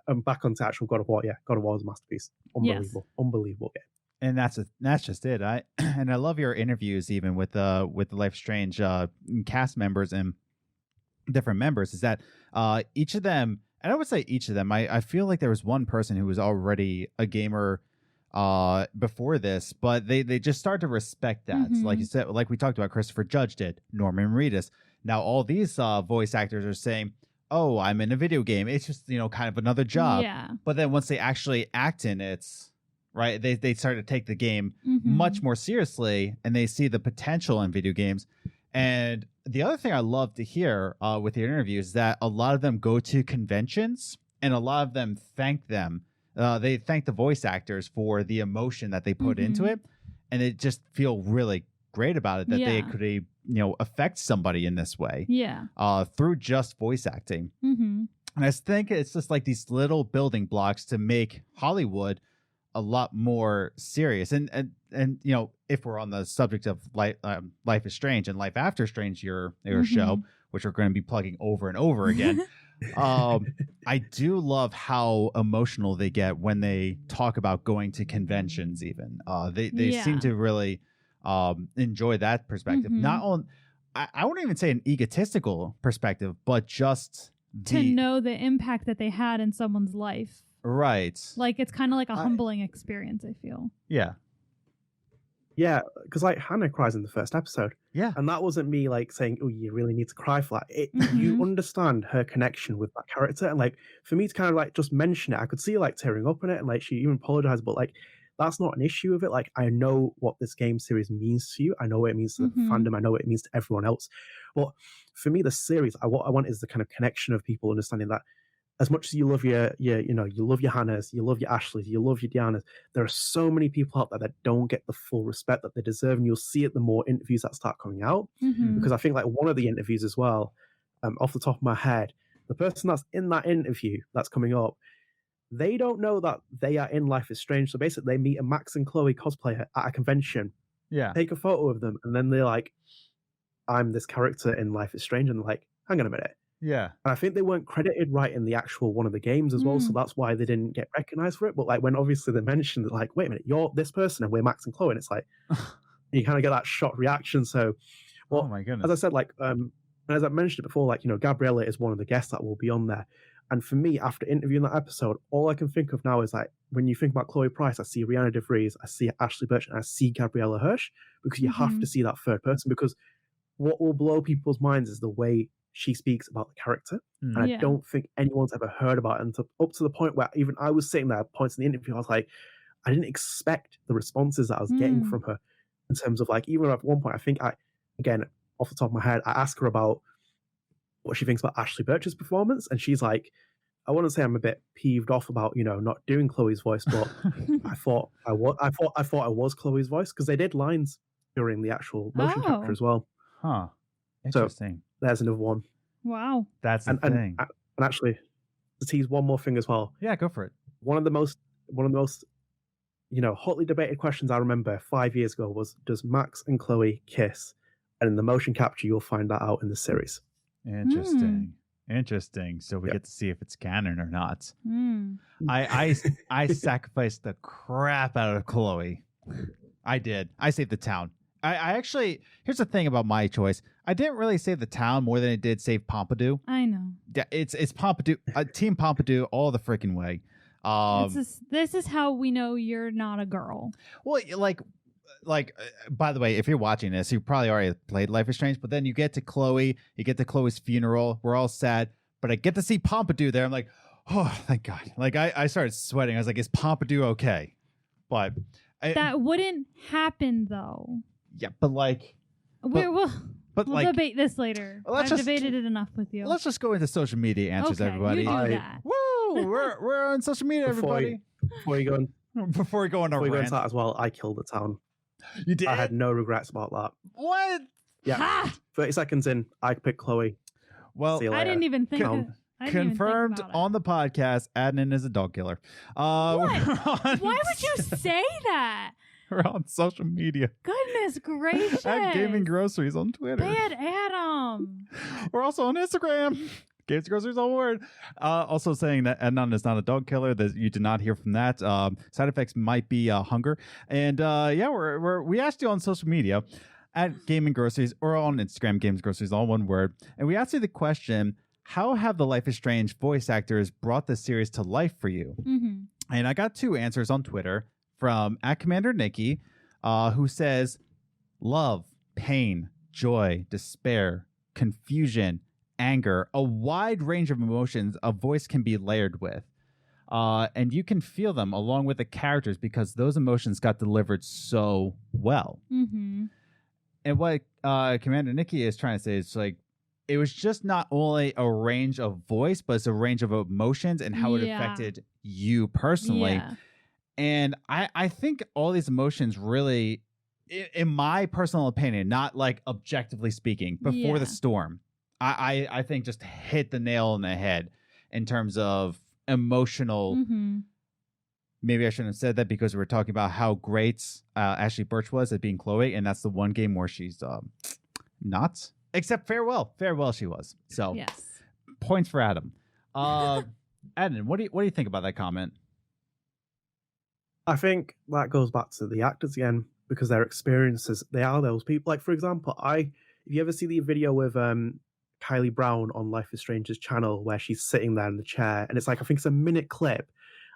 I'm back onto actual God of War. Yeah, God of War is a masterpiece. Unbelievable game. And that's just it. I love your interviews, even with the Life is Strange cast members and different members. Is that each of them? And I would say each of them. I feel like there was one person who was already a gamer before this, but they just started to respect that. So like you said, like we talked about, Christopher Judge did, Norman Reedus. Now all these voice actors are saying, "Oh, I'm in a video game. It's just kind of another job." Yeah. But then once they actually act in it. Right, they start to take the game much more seriously, and they see the potential in video games. And the other thing I love to hear with your interviews is that a lot of them go to conventions, and a lot of them thank them. They thank the voice actors for the emotion that they put into it, and they just feel really great about it that they could affect somebody in this way. Through just voice acting. And I think it's just like these little building blocks to make Hollywood a lot more serious. And if we're on the subject of Life is Strange and Life After Strange, your show, which we're going to be plugging over and over again, I do love how emotional they get when they talk about going to conventions. Even they seem to really enjoy that perspective. Not on, I wouldn't even say an egotistical perspective, but just to know the impact that they had in someone's life. Right. Like, it's kind of like a humbling experience, I feel. Yeah, because like Hannah cries in the first episode. Yeah. And that wasn't me like saying, oh, you really need to cry for that. You understand her connection with that character. And like, for me to kind of like just mention it, I could see her like tearing up in it, and like she even apologized, but like that's not an issue of it. Like, I know what this game series means to you. I know what it means to the fandom. I know what it means to everyone else. But for me, the series, what I want is the kind of connection of people understanding that as much as you love you love your Hannahs, you love your Ashleys, you love your Dianas, there are so many people out there that don't get the full respect that they deserve, and you'll see it the more interviews that start coming out. Because I think like one of the interviews as well, off the top of my head, the person that's in that interview that's coming up, they don't know that they are in Life is Strange. So basically they meet a Max and Chloe cosplayer at a convention, take a photo of them, and then they're like, I'm this character in Life is Strange, and they're like, hang on a minute. Yeah. And I think they weren't credited right in the actual one of the games as well, so that's why they didn't get recognized for it. But like when obviously they mentioned that, like, wait a minute, you're this person and we're Max and Chloe, and it's like you kind of get that shocked reaction. So, well, oh my goodness. As I said, like and as I mentioned it before, like, Gabriella is one of the guests that will be on there. And for me, after interviewing that episode, all I can think of now is like when you think about Chloe Price, I see Rihanna DeVries, I see Ashley Birch, and I see Gabriella Hirsch, because you have to see that third person, because what will blow people's minds is the way she speaks about the character. And I don't think anyone's ever heard about it, and up to the point where even I was sitting there at points in the interview, I was like, I didn't expect the responses that I was getting from her, in terms of like, even at one point, I think again, off the top of my head, I asked her about what she thinks about Ashley Birch's performance, and she's like, I wouldn't say I'm a bit peeved off about not doing Chloe's voice, but I thought I was Chloe's voice, because they did lines during the actual motion capture as well. Huh. Interesting. So there's another one. Wow. That's the thing. And actually, to tease one more thing as well. Yeah, go for it. One of the most hotly debated questions I remember 5 years ago was, does Max and Chloe kiss? And in the motion capture, you'll find that out in the series. Interesting. So we get to see if it's canon or not. I sacrificed the crap out of Chloe. I did. I saved the town. I actually, here's the thing about my choice. I didn't really save the town more than I did save Pompidou. I know. Yeah, it's Pompidou, Team Pompidou all the freaking way. This is how we know you're not a girl. Well, by the way, if you're watching this, you probably already played Life is Strange, but then you get to Chloe, you get to Chloe's funeral. We're all sad, but I get to see Pompidou there. I'm like, oh, thank God. Like, I started sweating. I was like, is Pompidou okay? But that wouldn't happen, though. Yeah, but like... We'll debate this later. I've debated it enough with you. Let's just go into social media answers, everybody. You do that. Woo! We're on social media, everybody. Before we go on rant. that as well, I killed the town. You did? I had no regrets about that. What? Yeah. Ha! 30 seconds in, I picked Chloe. Well, I didn't even think confirmed on the podcast, Adnan is a dog killer. What? Why would you say that? We're on social media. Goodness gracious. At Gaming Groceries on Twitter. Bad Adam. We're also on Instagram. Games Groceries, all word. Also saying that Adnan is not a dog killer. That you did not hear from that. Side effects might be hunger. And we asked you on social media at Gaming Groceries or on Instagram, Games Groceries, all one word. And we asked you the question, how have the Life is Strange voice actors brought this series to life for you? Mm-hmm. And I got 2 answers on Twitter from @CommanderNikki, who says, love, pain, joy, despair, confusion, anger, a wide range of emotions a voice can be layered with. And you can feel them along with the characters because those emotions got delivered so well. Mm-hmm. And what Commander Nikki is trying to say is like, it was just not only a range of voice, but it's a range of emotions and how it affected you personally. Yeah. And I think all these emotions really, in my personal opinion, not like objectively speaking, before the storm, I think just hit the nail on the head in terms of emotional. Mm-hmm. Maybe I shouldn't have said that because we were talking about how great Ashley Birch was at being Chloe. And that's the one game where she's not. Except Farewell. Farewell she was. So yes. Points for Adam. Adnan, what do you think about that comment? I think that goes back to the actors again, because their experiences, they are those people. Like, for example, if you ever see the video with Kylie Brown on Life is Strange's channel where she's sitting there in the chair, and it's like, I think it's a minute clip,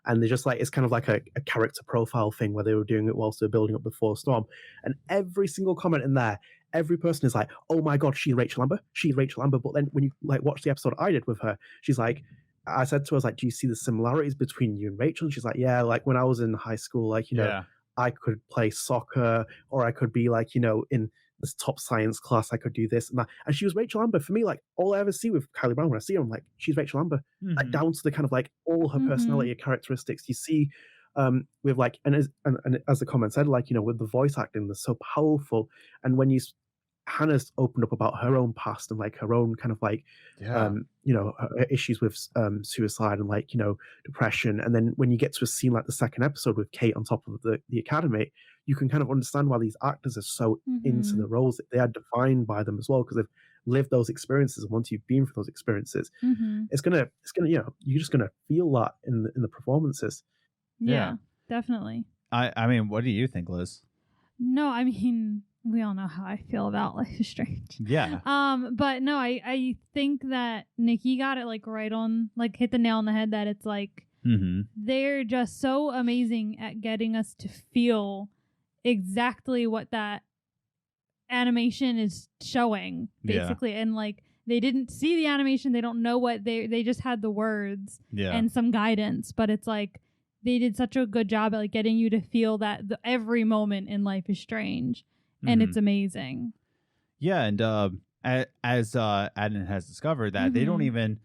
and they're just like, it's kind of like a character profile thing where they were doing it whilst they were building up before Storm. And every single comment in there, every person is like, oh my God, she's Rachel Amber. She's Rachel Amber. But then when you like watch the episode I did with her, she's like, I said to her, I was like, do you see the similarities between you and Rachel? And she's like, yeah, like when I was in high school, like, you know, I could play soccer, or I could be like, you know, in this top science class, I could do this and that. And she was Rachel Amber. For me, like all I ever see with Kylie Brown, when I see her, I'm like, she's Rachel Amber. Like down to the kind of like all her personality characteristics. You see with like, and as the comment said, like, you know, with the voice acting, they're so powerful. And when Hannah's opened up about her own past and like her own kind of like, you know, issues with suicide and like, you know, depression. And then when you get to a scene like the second episode with Kate on top of the academy, you can kind of understand why these actors are so into the roles. They are defined by them as well, because they've lived those experiences. And once you've been through those experiences, it's gonna, you know, you're just gonna feel that in the performances. Yeah, definitely. I mean, what do you think, Liz? No, I mean, we all know how I feel about Life is Strange. Yeah. But no, I think that Nikki got it like right on, like hit the nail on the head, that it's like they're just so amazing at getting us to feel exactly what that animation is showing, basically. And like they didn't see the animation, they don't know what they just had the words and some guidance, but it's like they did such a good job at like getting you to feel that every moment in Life is Strange. And it's amazing. Yeah, and as Adnan has discovered, that they don't even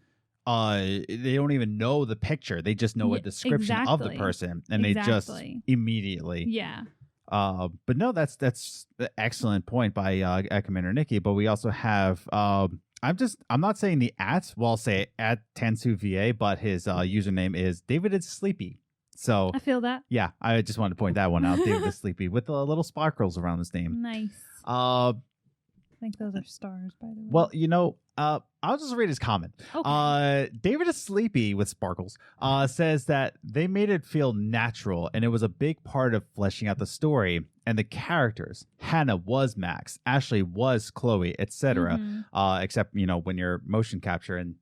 know the picture. They just know a description of the person, and they just immediately. Yeah. But no, that's an excellent point by Commander Nikki. But we also have I'm not saying the I'll say @TansuVA, but his username is David is Sleepy. So I feel that. Yeah, I just wanted to point that one out. David is Sleepy with the little sparkles around his name. Nice. I think those are stars, by the way. Well, you know, I'll just read his comment. Okay. David is Sleepy with sparkles says that they made it feel natural, and it was a big part of fleshing out the story and the characters. Hannah was Max, Ashley was Chloe, etc. Except, you know, when you're motion capture and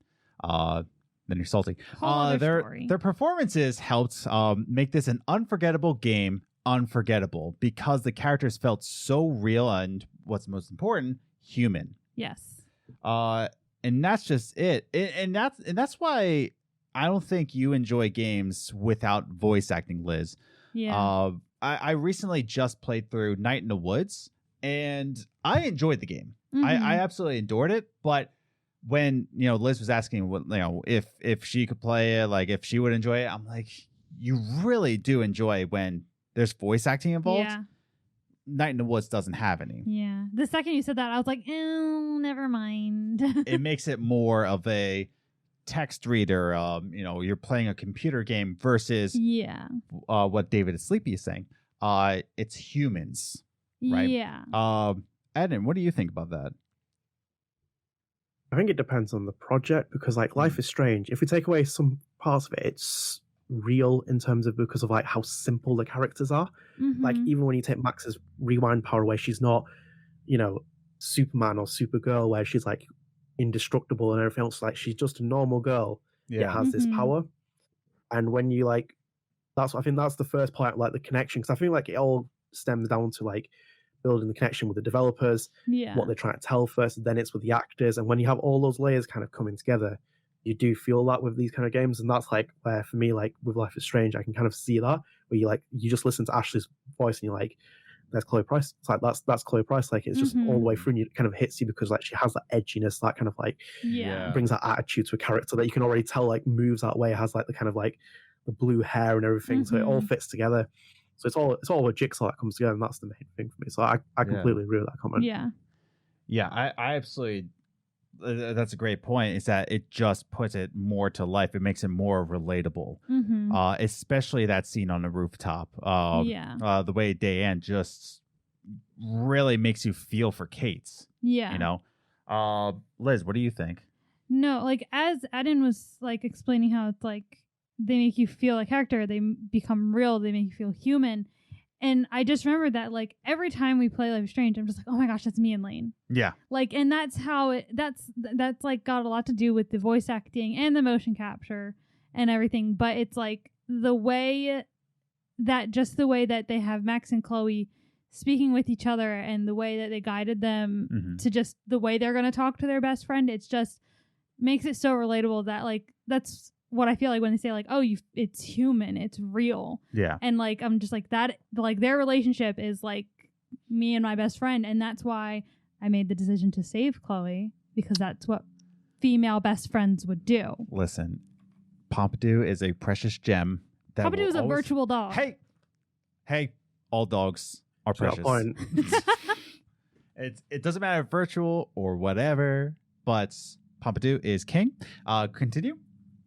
then you're salty. Whole other story. Their performances helped make this an unforgettable game unforgettable because the characters felt so real and, what's most important, human. Yes. And that's just it. And that's why I don't think you enjoy games without voice acting, Liz. Yeah. I recently just played through Night in the Woods, and I enjoyed the game. Mhm. I absolutely adored it. But when Liz was asking what if she could play it, like if she would enjoy it, I'm like, you really do enjoy when there's voice acting involved. Yeah. Night in the Woods doesn't have any. Yeah. The second you said that, I was like, oh, never mind. It makes it more of a text reader. You're playing a computer game versus yeah. What David is Sleepy is saying. It's humans, right? Yeah. Adnan, what do you think about that? I think it depends on the project because like Life is Strange, if we take away some parts of it, it's real in terms of because of like how simple the characters are. Like Mhm. even when you take Max's rewind power away, she's not, Superman or Supergirl where she's like indestructible and everything else. Like she's just a normal girl that has this Mhm. power. And when you like, I think that's the first part, like the connection, because I feel like it all stems down to like building the connection with the developers, Yeah. what they're trying to tell first, and then it's with the actors. And when you have all those layers kind of coming together, you do feel that with these kind of games. And that's like where for me, like with Life is Strange, I can kind of see that where you just listen to Ashley's voice and you're like, there's Chloe Price. It's like that's Chloe Price. Like it's just all the way through, and it kind of hits you because like she has that edginess, that kind of like Yeah. brings that attitude to a character that you can already tell like moves that way, has like the kind of like the blue hair and everything. So it all fits together. So it's all a jigsaw that comes together, and that's the main thing for me. So I completely agree with that comment. Yeah. Yeah, I absolutely. That's a great point. Is that it just puts it more to life. It makes it more relatable. Mm-hmm. Especially that scene on the rooftop. Yeah. The way Diane just really makes you feel for Kate. Yeah. Liz, what do you think? No, like as Adnan was like explaining how it's like they make you feel a character, they become real, they make you feel human. And I just remember that like every time we play Life is Strange, I'm just like, oh my gosh, that's me and Lane. Yeah. Like, and that's how that's like got a lot to do with the voice acting and the motion capture and everything. But it's like the way that they have Max and Chloe speaking with each other and the way that they guided them to just the way they're going to talk to their best friend. It's just makes it so relatable that like, that's what I feel like when they say like, oh, it's human, it's real. Yeah. And like, I'm just like that, like their relationship is like me and my best friend. And that's why I made the decision to save Chloe, because that's what female best friends would do. Listen, Pompidou is a precious gem. Pompidou is a virtual dog. Hey, all dogs are precious. It doesn't matter if virtual or whatever, but Pompidou is king. Continue.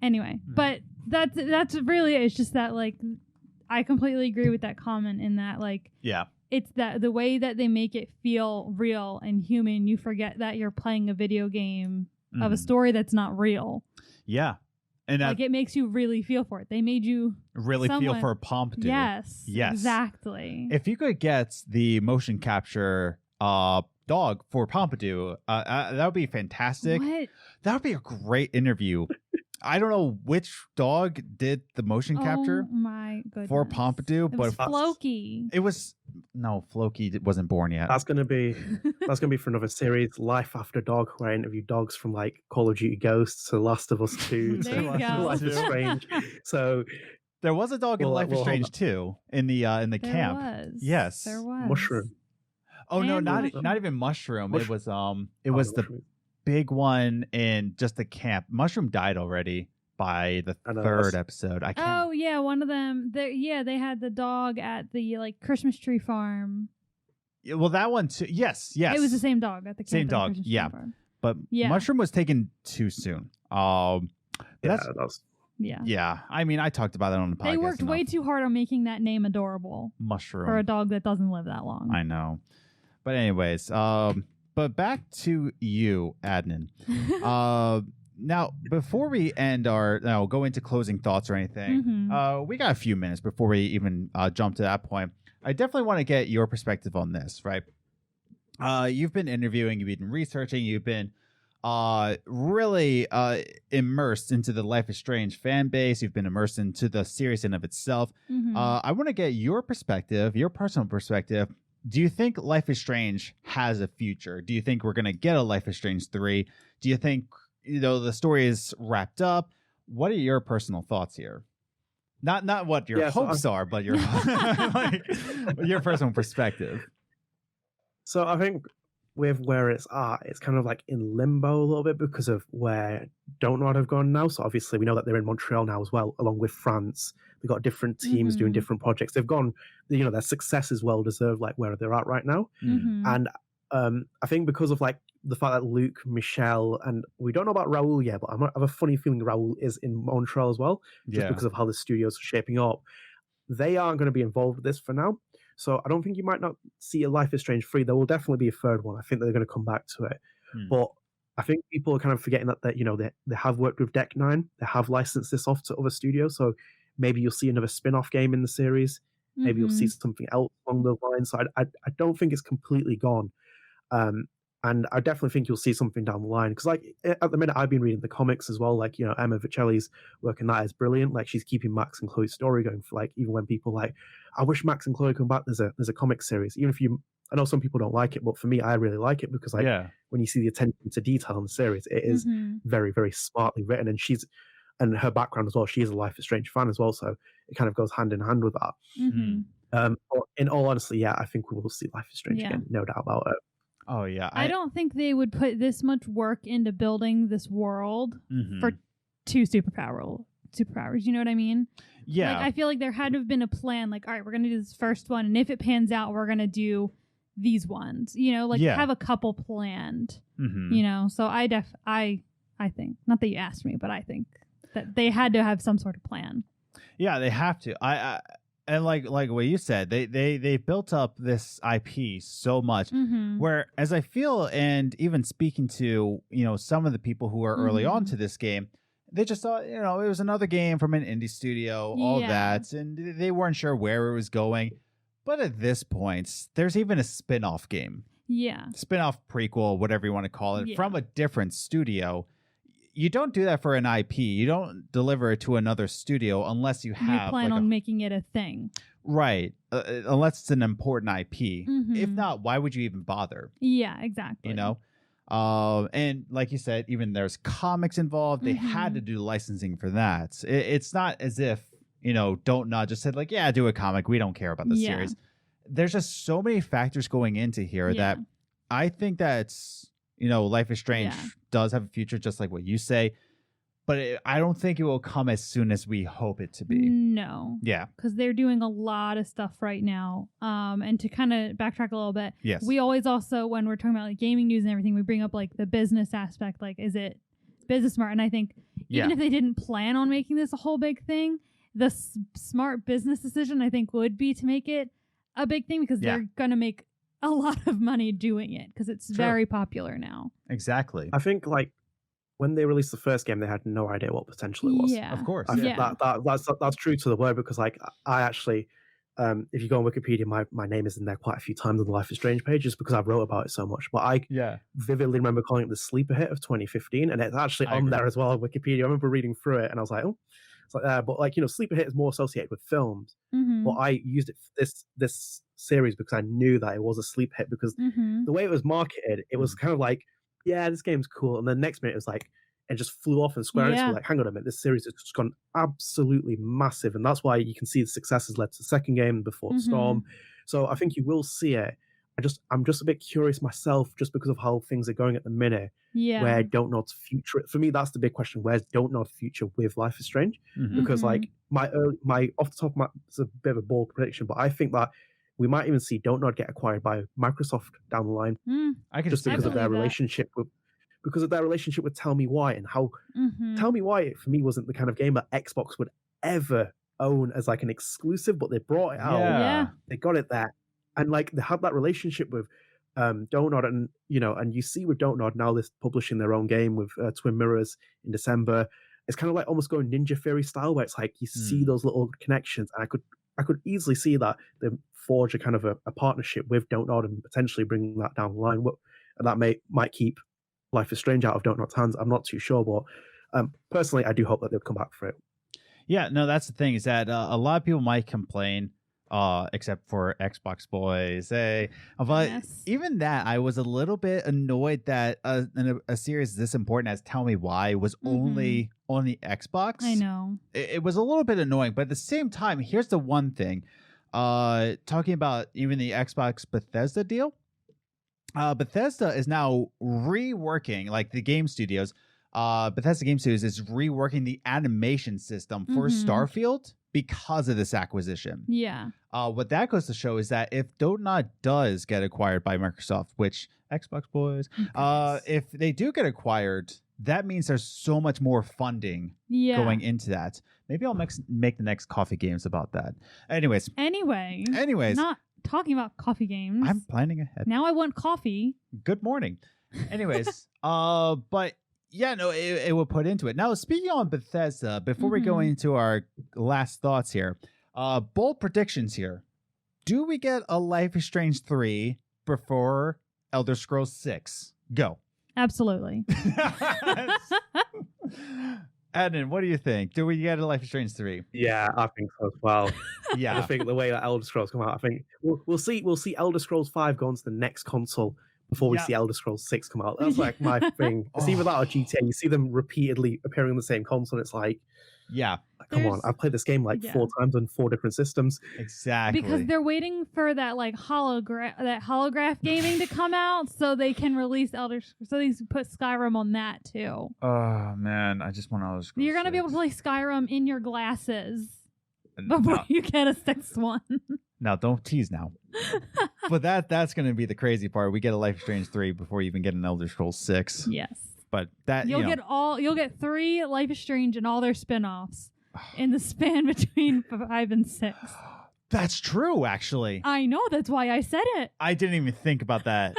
Anyway, but that's really it. It's just that like I completely agree with that comment in that like it's that the way that they make it feel real and human, you forget that you're playing a video game of a story that's not real. Yeah. And like it makes you really feel for it. They made you really feel for Pompidou. Yes. Exactly. If you could get the motion capture dog for Pompidou, that would be fantastic. What? That would be a great interview. I don't know which dog did the motion capture my goodness. for Pompidou, It was Floki. It was Floki wasn't born yet. That's gonna be for another series, Life After Dog, where I interview dogs from like Call of Duty Ghosts to Last of Us 2 There you to go. Life is Strange. So there was a dog in Life is Strange too in the camp. Was. Yes, There was. Mushroom. Oh no, And not even Mushroom. It was the Mushroom. big one in just the camp. Mushroom died already by the third episode. I can't. Oh yeah, one of them. They had the dog at the like Christmas tree farm. Well, that one too. Yes. It was the same dog at the camp. Same at the dog. Christmas tree Yeah. farm. But Mushroom was taken too soon. Yeah. I mean, I talked about it on the podcast. They worked way too hard on making that name adorable Mushroom for a dog that doesn't live that long. I know. But anyways, but back to you, Adnan. Now, before we go into closing thoughts or anything, we got a few minutes before we even jump to that point. I definitely want to get your perspective on this, right? You've been interviewing, you've been researching, you've been really immersed into the Life is Strange fan base. You've been immersed into the series in of itself. I want to get your perspective, your personal perspective. Do you think Life is Strange has a future? Do you think we're going to get a Life is Strange 3? Do you think, the story is wrapped up? What are your personal thoughts here? Not what your hopes are, but your your personal perspective. So I think with where it's at, it's kind of like in limbo a little bit because of where Don't Nod have gone now. So obviously we know that they're in Montreal now as well, along with France. They've got different teams doing different projects. They've gone, their success is well deserved, like where they're at right now. And I think because of like the fact that Luke, Michelle, and we don't know about Raoul yet, but I have a funny feeling Raoul is in Montreal as well, just because of how the studios are shaping up. They aren't going to be involved with this for now. So I don't think you might not see a Life is Strange 3. There will definitely be a third one. I think they're going to come back to it. But I think people are kind of forgetting that they have worked with Deck 9. They have licensed this off to other studios. So maybe you'll see another spin-off game in the series. Maybe you'll see something else along those lines. So I don't think it's completely gone. And I definitely think you'll see something down the line. Because like at the minute, I've been reading the comics as well. Like, Emma Vicelli's work in that is brilliant. Like she's keeping Max and Chloe's story going for like, even when people like, I wish Max and Chloe come back. There's a comic series. Even if I know some people don't like it, but for me, I really like it because like when you see the attention to detail in the series, it is very, very smartly written. And her background as well, she is a Life is Strange fan as well. So it kind of goes hand in hand with that. But in all honesty, I think we will see Life is Strange again. No doubt about it. Oh yeah, I don't think they would put this much work into building this world for 2 superpowers. You know what I mean? Yeah. Like I feel like there had to have been a plan. Like, all right, we're gonna do this first one, and if it pans out, we're gonna do these ones. Have a couple planned. So I think, not that you asked me, but I think that they had to have some sort of plan. Yeah, they have to. And like what you said, they built up this IP so much. Where, as I feel, and even speaking to some of the people who are early on to this game, they just thought it was another game from an indie studio, all that, and they weren't sure where it was going. But at this point, there's even a spin-off game, spin-off prequel, whatever you want to call it, from a different studio. You don't do that for an IP. You don't deliver it to another studio unless you plan on making it a thing. Right. Unless it's an important IP. If not, why would you even bother? Yeah, exactly. And like you said, even there's comics involved. They had to do licensing for that. It's not as if, Don't Nod just said like, yeah, do a comic. We don't care about the series. There's just so many factors going into here that I think that's, Life is Strange does have a future, just like what you say, but I don't think it will come as soon as we hope it to be. No. Yeah. Because they're doing a lot of stuff right now. And to kind of backtrack a little bit, we always also, when we're talking about like gaming news and everything, we bring up like the business aspect, like is it business smart? And I think even if they didn't plan on making this a whole big thing, the smart business decision I think would be to make it a big thing because they're going to make a lot of money doing it because it's very popular now. Exactly. I think like when they released the first game, they had no idea what potential it was. Yeah, of course. I think that's true to the word because like I actually, if you go on Wikipedia, my name is in there quite a few times on the Life is Strange page just because I wrote about it so much. But I vividly remember calling it the sleeper hit of 2015, and it's actually on there as well on Wikipedia. I remember reading through it and I was like, oh. It's like but like sleeper hit is more associated with films. But I used it for this series because I knew that it was a sleeper hit because the way it was marketed, it was kind of like, yeah, this game's cool, and then next minute it was like it just flew off, and Square Enix were like, hang on a minute, this series has just gone absolutely massive, and that's why you can see the success has led to the second game, Before the Storm. So I think you will see it. I'm just a bit curious myself, just because of how things are going at the minute. Where Don't Nod's future? For me, that's the big question. Where's Don't Nod's future with Life is Strange? Because like my off the top of my, it's a bit of a bold prediction, but I think that we might even see Don't Nod get acquired by Microsoft down the line. Just because of their relationship with Tell Me Why, and how Tell Me Why for me wasn't the kind of game that Xbox would ever own as like an exclusive, but they brought it out. They got it there. And like they had that relationship with Don't Nod, and and you see with Don't Nod now, they're publishing their own game with Twin Mirrors in December. It's kind of like almost going Ninja Theory style, where it's like you see those little connections, and I could easily see that they forge a kind of a partnership with Don't Nod and potentially bring that down the line. And that might keep Life is Strange out of Don't Knock's hands. I'm not too sure, but personally, I do hope that they'll come back for it. Yeah, no, that's the thing, is that a lot of people might complain, except for Xbox boys. But even that, I was a little bit annoyed that a series this important as Tell Me Why was only on the Xbox. I know. It was a little bit annoying, but at the same time, here's the one thing. Talking about even the Xbox Bethesda deal, Bethesda is now reworking, like the game studios, Bethesda Game Studios is reworking the animation system for Starfield because of this acquisition. Yeah. What that goes to show is that if Dotnod does get acquired by Microsoft, which Xbox boys, if they do get acquired, that means there's so much more funding going into that. Maybe I'll make the next coffee games about that. Anyways. Not talking about coffee games. I'm planning ahead. Now I want coffee. Good morning. Anyways, but yeah, no, it will put into it. Now, speaking on Bethesda, before we go into our last thoughts here, bold predictions here. Do we get a Life is Strange 3 before Elder Scrolls 6? Go. Absolutely. Adnan, what do you think? Do we get a Life is Strange 3? Yeah, I think so as well. Yeah. I think the way that Elder Scrolls come out, I think we'll see Elder Scrolls 5 go on to the next console before we see Elder Scrolls 6 come out. That's like my thing. It's either that or GTA. You see them repeatedly appearing on the same console, and it's like, come on, I've played this game like 4 times on 4 different systems. Exactly. Because they're waiting for that like holograph gaming to come out so they can release so they put Skyrim on that too. Oh man, I just want Elder Scrolls. You're gonna be able to play Skyrim in your glasses before you get a 6th one. Now don't tease now. But that's gonna be the crazy part. We get a Life is Strange 3 before you even get an Elder Scrolls 6. Yes. But that you'll get 3 Life is Strange and all their spin-offs in the span between 5 and 6. That's true, actually. I know, that's why I said it. I didn't even think about that.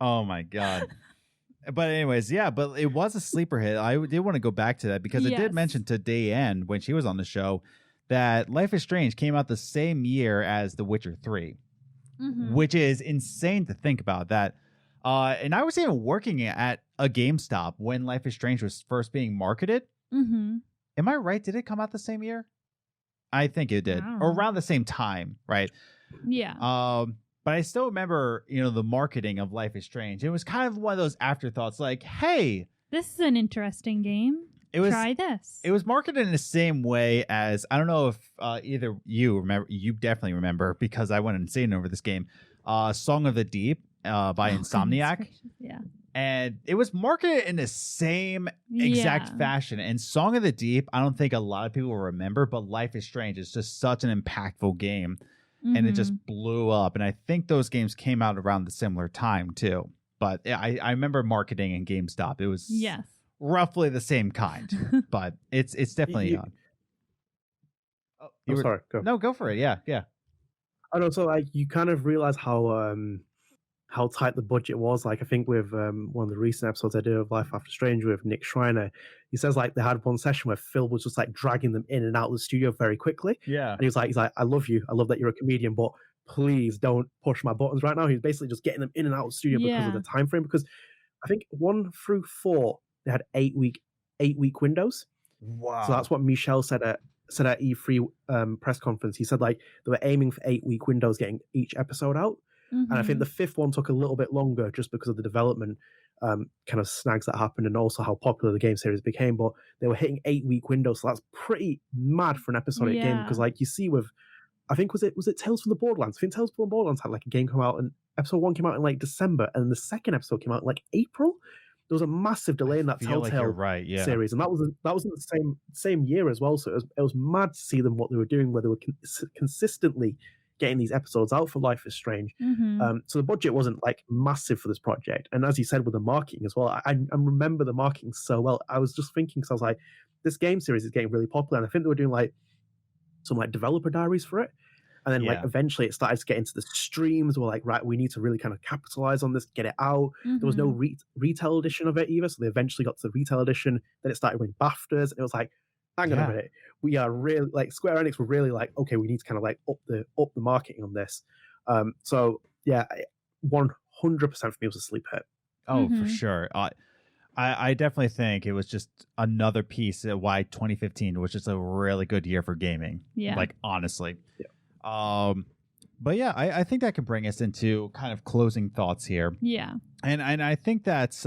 Oh my god. But anyways, yeah, but it was a sleeper hit. I did want to go back to that because it did mention to Dayanne when she was on the show that Life is Strange came out the same year as The Witcher 3, which is insane to think about that. And I was even working at a GameStop when Life is Strange was first being marketed. Am I right? Did it come out the same year? I think it did, or around the same time, right? Yeah. But I still remember, the marketing of Life is Strange. It was kind of one of those afterthoughts, like, hey, this is an interesting game. Try this. It was marketed in the same way as, I don't know if either you remember, you definitely remember because I went insane over this game, Song of the Deep by Insomniac. Yeah. And it was marketed in the same exact fashion. And Song of the Deep, I don't think a lot of people will remember, but Life is Strange is just such an impactful game. And it just blew up. And I think those games came out around the similar time, too. But I remember marketing in GameStop. It was roughly the same kind. But it's definitely... sorry. Go. No, go for it. Yeah. I know. So like you kind of realize how tight the budget was. Like I think with one of the recent episodes I did of Life After Strange with Nick Schreiner, he says like they had one session where Phil was just like dragging them in and out of the studio very quickly. Yeah. And he's like, I love you. I love that you're a comedian, but please don't push my buttons right now. He's basically just getting them in and out of the studio because of the time frame. Because I think 1 through 4 they had 8-week windows. Wow. So that's what Michel said at E3 press conference. He said like they were aiming for 8-week windows getting each episode out. And I think the 5th one took a little bit longer just because of the development kind of snags that happened and also how popular the game series became. But they were hitting 8-week windows, so that's pretty mad for an episodic game. Because like you see with, I think was it Tales from the Borderlands? I think Tales from the Borderlands had like a game come out and episode 1 came out in like December, and the second episode came out in like April. There was a massive delay in that Telltale series, and that was in the same year as well. So it was mad to see them what they were doing, where they were consistently getting these episodes out for Life is Strange. So the budget wasn't like massive for this project. And as you said with the marketing as well, I remember the marketing so well. I was just thinking, because I was like, this game series is getting really popular. And I think they were doing like some like developer diaries for it. And then like eventually it started to get into the streams. We're like, right, we need to really kind of capitalize on this, get it out. There was no retail edition of it either. So they eventually got to the retail edition. Then it started winning BAFTAs. And it was like, hang on a minute. We are really like Square Enix were really like, okay, we need to kind of like up the marketing on this. So yeah, 100% for me was a sleep hit. Oh, for sure. I definitely think it was just another piece of why 2015 was just a really good year for gaming. Yeah. Like, honestly. Yeah. But yeah, I think that could bring us into kind of closing thoughts here. Yeah. And I think that's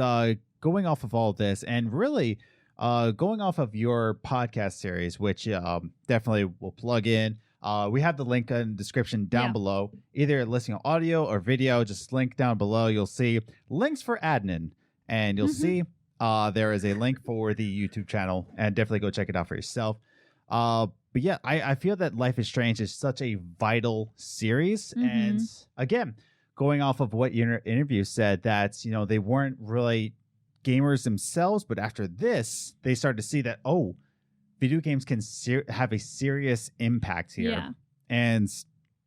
going off of all this and really going off of your podcast series, which definitely will plug in. We have the link in the description down below, either listening to audio or video. Just link down below. You'll see links for Adnan, and you'll see there is a link for the YouTube channel, and definitely go check it out for yourself. But yeah, I feel that Life is Strange is such a vital series. And again, going off of what your interview said, that, you know, they weren't really gamers themselves, but after this, they started to see that, oh, video games can have a serious impact here. Yeah. And,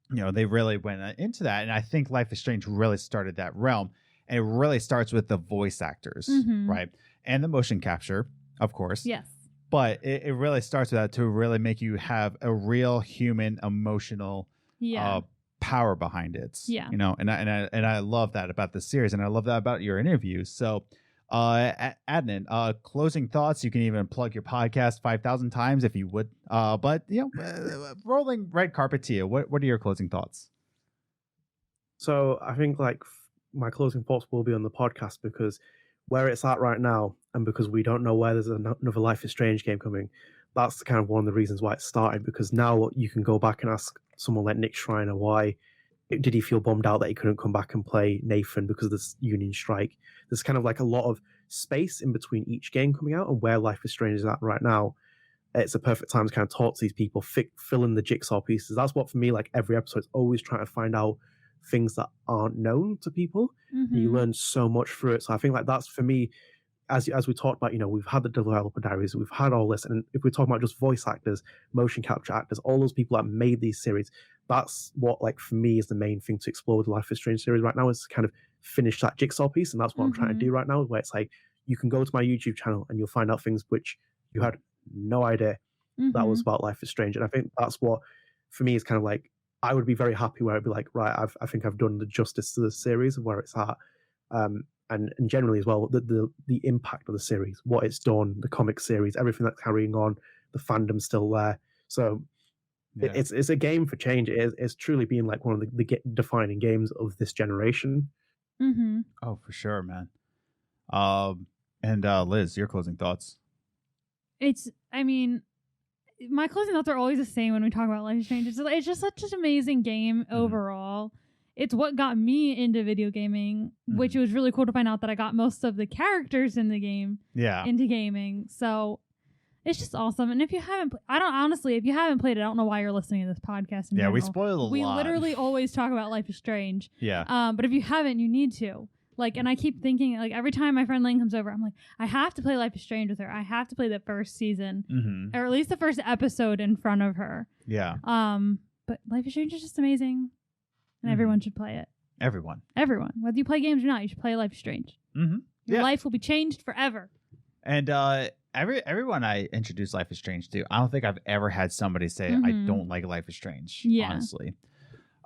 you know, they really went into that. And I think Life is Strange really started that realm. And it really starts with the voice actors, right? And the motion capture, of course. Yes. But it really starts with that to really make you have a real human emotional power behind it. Yeah. You know, and I love that about the series, and I love that about your interviews. So Adnan, closing thoughts. You can even plug your podcast 5,000 times if you would. But you know, rolling red carpet to you. What are your closing thoughts? So I think like my closing thoughts will be on the podcast, because where it's at right now, and because we don't know where there's another Life is Strange game coming, that's kind of one of the reasons why it started. Because now you can go back and ask someone like Nick Schreiner why did he feel bummed out that he couldn't come back and play Nathan because of this union strike. There's kind of like a lot of space in between each game coming out, and where Life is Strange is at right now, it's a perfect time to kind of talk to these people, fill in the jigsaw pieces. That's what, for me, like every episode is always trying to find out things that aren't known to people. And you learn so much through it. So I think like that's, for me, as we talked about, you know, we've had the developer diaries, we've had all this, and if we're talking about just voice actors, motion capture actors, all those people that made these series, that's what, like, for me is the main thing to explore with the Life is Strange series right now, is to kind of finish that jigsaw piece. And that's what I'm trying to do right now, where it's like you can go to my YouTube channel and you'll find out things which you had no idea that was about Life is Strange. And I think that's what, for me, is kind of like, I would be very happy where it'd be like, right, I think I've done the justice to the series of where it's at. And generally as well, the impact of the series, what it's done, the comic series, everything that's carrying on, the fandom's still there. So it's a game for change. It's truly been like one of the defining games of this generation. Oh, for sure, man. And Liz, your closing thoughts? I mean, my closing thoughts are always the same when we talk about Life is Strange. It's just such an amazing game overall. It's what got me into video gaming, which was really cool to find out that I got most of the characters in the game into gaming. So it's just awesome. And if you haven't, if you haven't played it, I don't know why you're listening to this podcast. Yeah, we spoil a lot. We literally always talk about Life is Strange. Yeah. But if you haven't, you need to. Like, and I keep thinking, like, every time my friend Lane comes over, I'm like, I have to play Life is Strange with her. I have to play the first season, or at least the first episode in front of her. Yeah. But Life is Strange is just amazing, and everyone should play it. Everyone. Whether you play games or not, you should play Life is Strange. Your life will be changed forever. And everyone I introduced Life is Strange to, I don't think I've ever had somebody say I don't like Life is Strange. Honestly.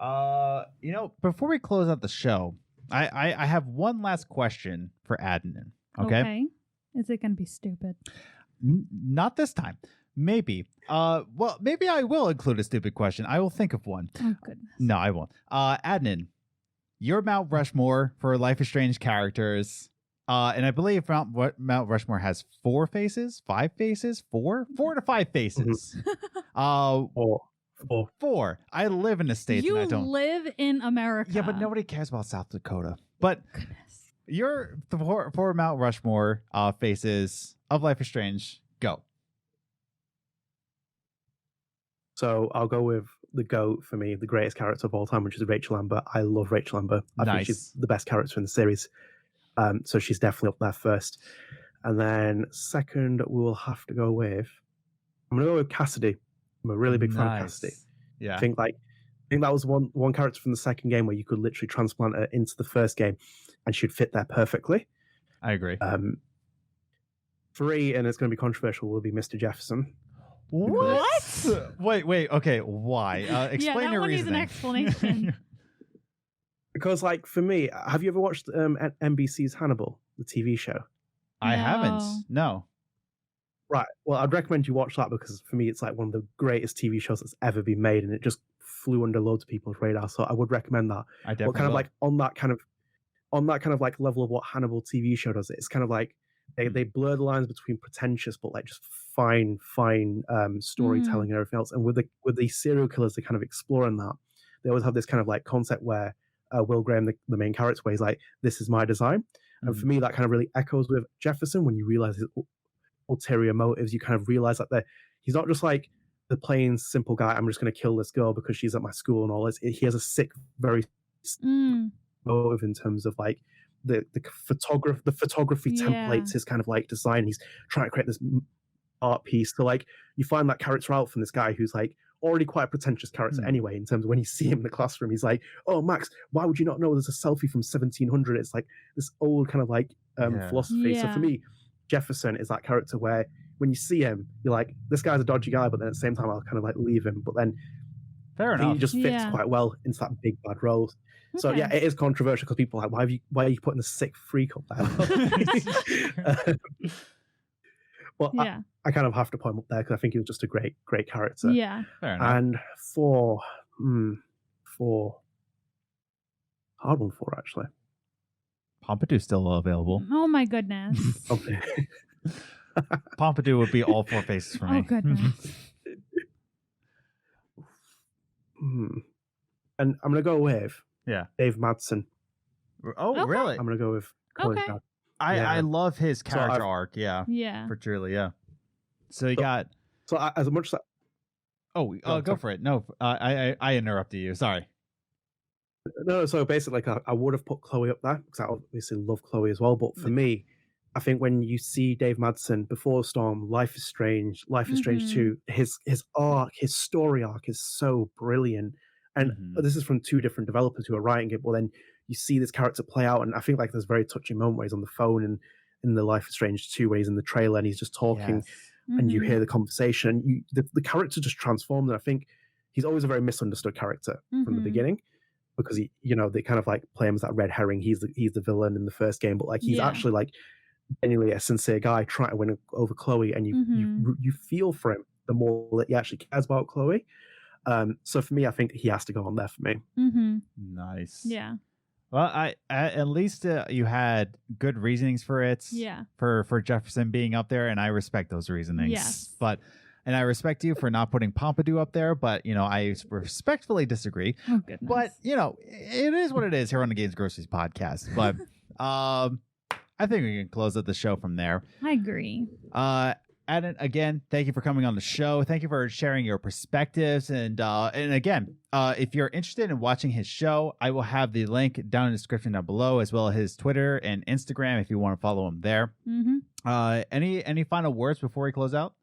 You know, before we close out the show, I have one last question for Adnan. Okay. Is it going to be stupid? Not this time. Maybe. Well, maybe I will include a stupid question. I will think of one. Oh, goodness. No, I won't. Adnan, your Mount Rushmore for Life is Strange characters. And I believe Mount Rushmore has 4 faces, 5 faces, 4 to 5 faces. 4. I live in the States and I don't. You live in America. Yeah, but nobody cares about South Dakota. But your 4 Mount Rushmore faces of Life is Strange, go. So I'll go with the GOAT for me, the greatest character of all time, which is Rachel Amber. I love Rachel Amber. I think she's the best character in the series. So she's definitely up there first. And then second, we will have to go with, I'm going to go with Cassidy. I'm a really big fan of Cassidy. Yeah. I think that was one character from the second game where you could literally transplant her into the first game and she'd fit there perfectly. I agree. 3, and it's going to be controversial, will be Mr. Jefferson. What? Wait. Okay. Why? Explain your reasoning. Needs an explanation. Because, like, for me, have you ever watched NBC's Hannibal, the TV show? I No. haven't. No. Right. Well, I'd recommend you watch that because for me, it's like one of the greatest TV shows that's ever been made, and it just flew under loads of people's radar. So I would recommend that. I definitely But kind of will. like on that kind of like level of what Hannibal TV show does, it's kind of like they blur the lines between pretentious but like just fine storytelling and everything else. And with the serial killers, they kind of exploring that. They always have this kind of like concept where Will Graham, the main character, where he's like, "This is my design." And for me, that kind of really echoes with Jefferson when you realize his ulterior motives. You kind of realize that he's not just like the plain simple guy, I'm just going to kill this girl because she's at my school and all this. He has a sick, very motive in terms of like the photography templates, his kind of like design. He's trying to create this art piece. So like you find that character out from this guy who's like already quite a pretentious character anyway, in terms of when you see him in the classroom, he's like, "Oh, Max, why would you not know there's a selfie from 1700?" It's like this old kind of like philosophy. So for me, Jefferson is that character where when you see him, you're like, this guy's a dodgy guy, but then at the same time, I'll kind of like leave him. But then Fair enough. he just fits quite well into that big bad role. So yeah, it is controversial because people are like, why are you putting the sick freak up there? Well, I kind of have to point him up there because I think he was just a great character. Yeah. Fair enough. And for hard one for actually. Pompidou's still available. Oh my goodness. Okay. Pompidou would be all four faces for me. Oh goodness. And I'm gonna go with Dave Madsen. Oh, Okay. really? I'm gonna go with Colin's Okay. dad. I love his character I've- arc. Yeah. Yeah. For truly, yeah. So you got. So as much as Go for it. No, I interrupted you. Sorry. no, so basically, like I would have put Chloe up there because I obviously love Chloe as well. But for me, I think when you see Dave Madsen before Storm, Life is Strange, Life is Strange 2, his arc, his story arc is so brilliant. And this is from two different developers who are writing it. But then you see this character play out, and I think like there's a very touching moment where he's on the phone and in the Life is Strange 2, where he's in the trailer and he's just talking, and you hear the conversation. The character just transformed, and I think he's always a very misunderstood character from the beginning, because he, they kind of like play him as that red herring. He's the villain in the first game, but like he's actually like genuinely a sincere guy trying to win over Chloe, and you feel for him the more that he actually cares about Chloe. So for me, I think he has to go on there for me. Nice. Yeah. Well, at least you had good reasonings for it. Yeah. For Jefferson being up there, and I respect those reasonings. Yes. And I respect you for not putting Pompidou up there, but I respectfully disagree. Oh goodness. But it is what it is here on the Games Groceries podcast. But I think we can close out the show from there. I agree. Adnan, again, thank you for coming on the show. Thank you for sharing your perspectives. And again, if you're interested in watching his show, I will have the link down in the description down below, as well as his Twitter and Instagram if you want to follow him there. Any final words before we close out?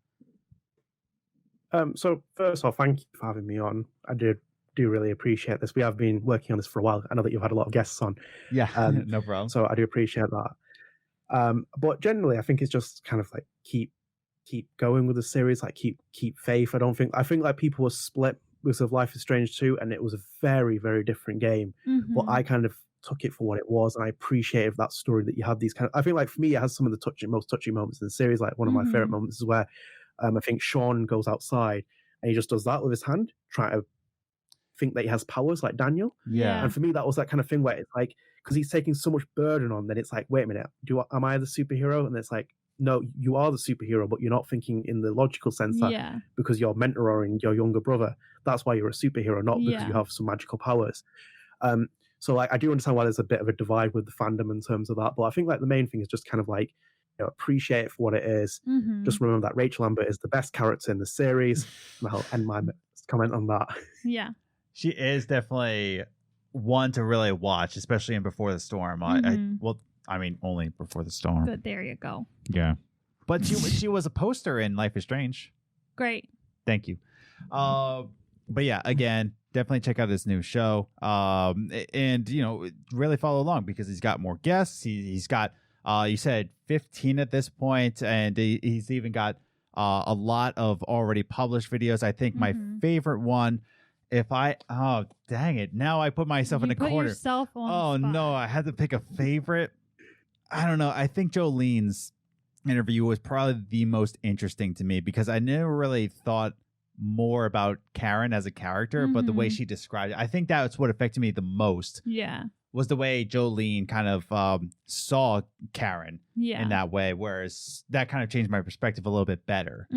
So first off, thank you for having me on. I do really appreciate this. We have been working on this for a while. I know that you've had a lot of guests on. Yeah, no problem. So I do appreciate that. But generally, I think it's just kind of like keep going with the series, like keep faith. I think like people were split because of Life is Strange 2, and it was a very, very different game. But I kind of took it for what it was, and I appreciated that story that you had these kind of. I think like for me, it has some of the most touching moments in the series. Like one of my favorite moments is where I think Sean goes outside and he just does that with his hand, trying to think that he has powers like Daniel. Yeah. And for me, that was that kind of thing where it's like, because he's taking so much burden on, then it's like, wait a minute, am I the superhero? And it's like, no, you are the superhero, but you're not thinking in the logical sense that because you're mentoring your younger brother, that's why you're a superhero, not because you have some magical powers. So like I do understand why there's a bit of a divide with the fandom in terms of that, but I think like the main thing is just kind of like appreciate it for what it is. Just remember that Rachel Amber is the best character in the series, and I'll end my comment on that. Yeah, she is definitely one to really watch, especially in Before the Storm. I mean, only Before the Storm. Good, there you go. Yeah, but she was a poster in Life is Strange. Great. Thank you. But yeah, again, definitely check out his new show. And really follow along because he's got more guests. He's got you said 15 at this point, and he's even got a lot of already published videos. I think my favorite one oh dang it, now I put myself in a put corner. Yourself on Oh the spot. no, I had to pick a favorite. I don't know. I think Jolene's interview was probably the most interesting to me because I never really thought more about Karen as a character, but the way she described it, I think that's what affected me the most. Yeah. Was the way Jolene kind of saw Karen in that way, whereas that kind of changed my perspective a little bit better.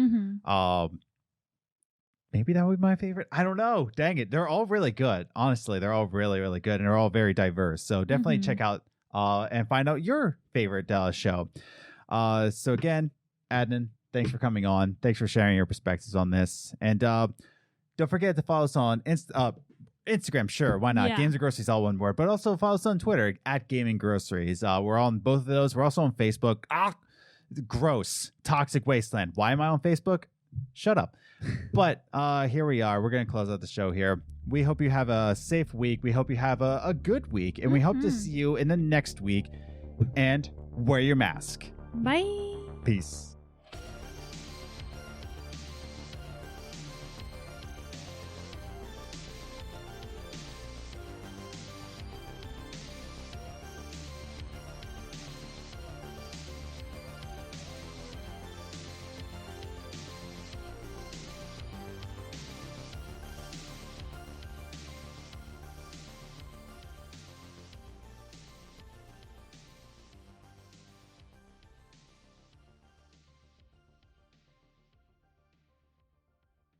Maybe that would be my favorite. I don't know. Dang it. They're all really good. Honestly, they're all really, really good, and they're all very diverse. So definitely check out and find out your favorite show. So again, Adnan, thanks for coming on. Thanks for sharing your perspectives on this. And don't forget to follow us on Instagram. Sure, why not? Yeah. Games and Groceries, all one word. But also follow us on Twitter at Gaming Groceries. We're on both of those. We're also on Facebook. Gross. Toxic Wasteland. Why am I on Facebook? Shut up. But here we are. We're going to close out the show here. We hope you have a safe week. We hope you have a good week. And we hope to see you in the next week. And wear your mask. Bye. Peace.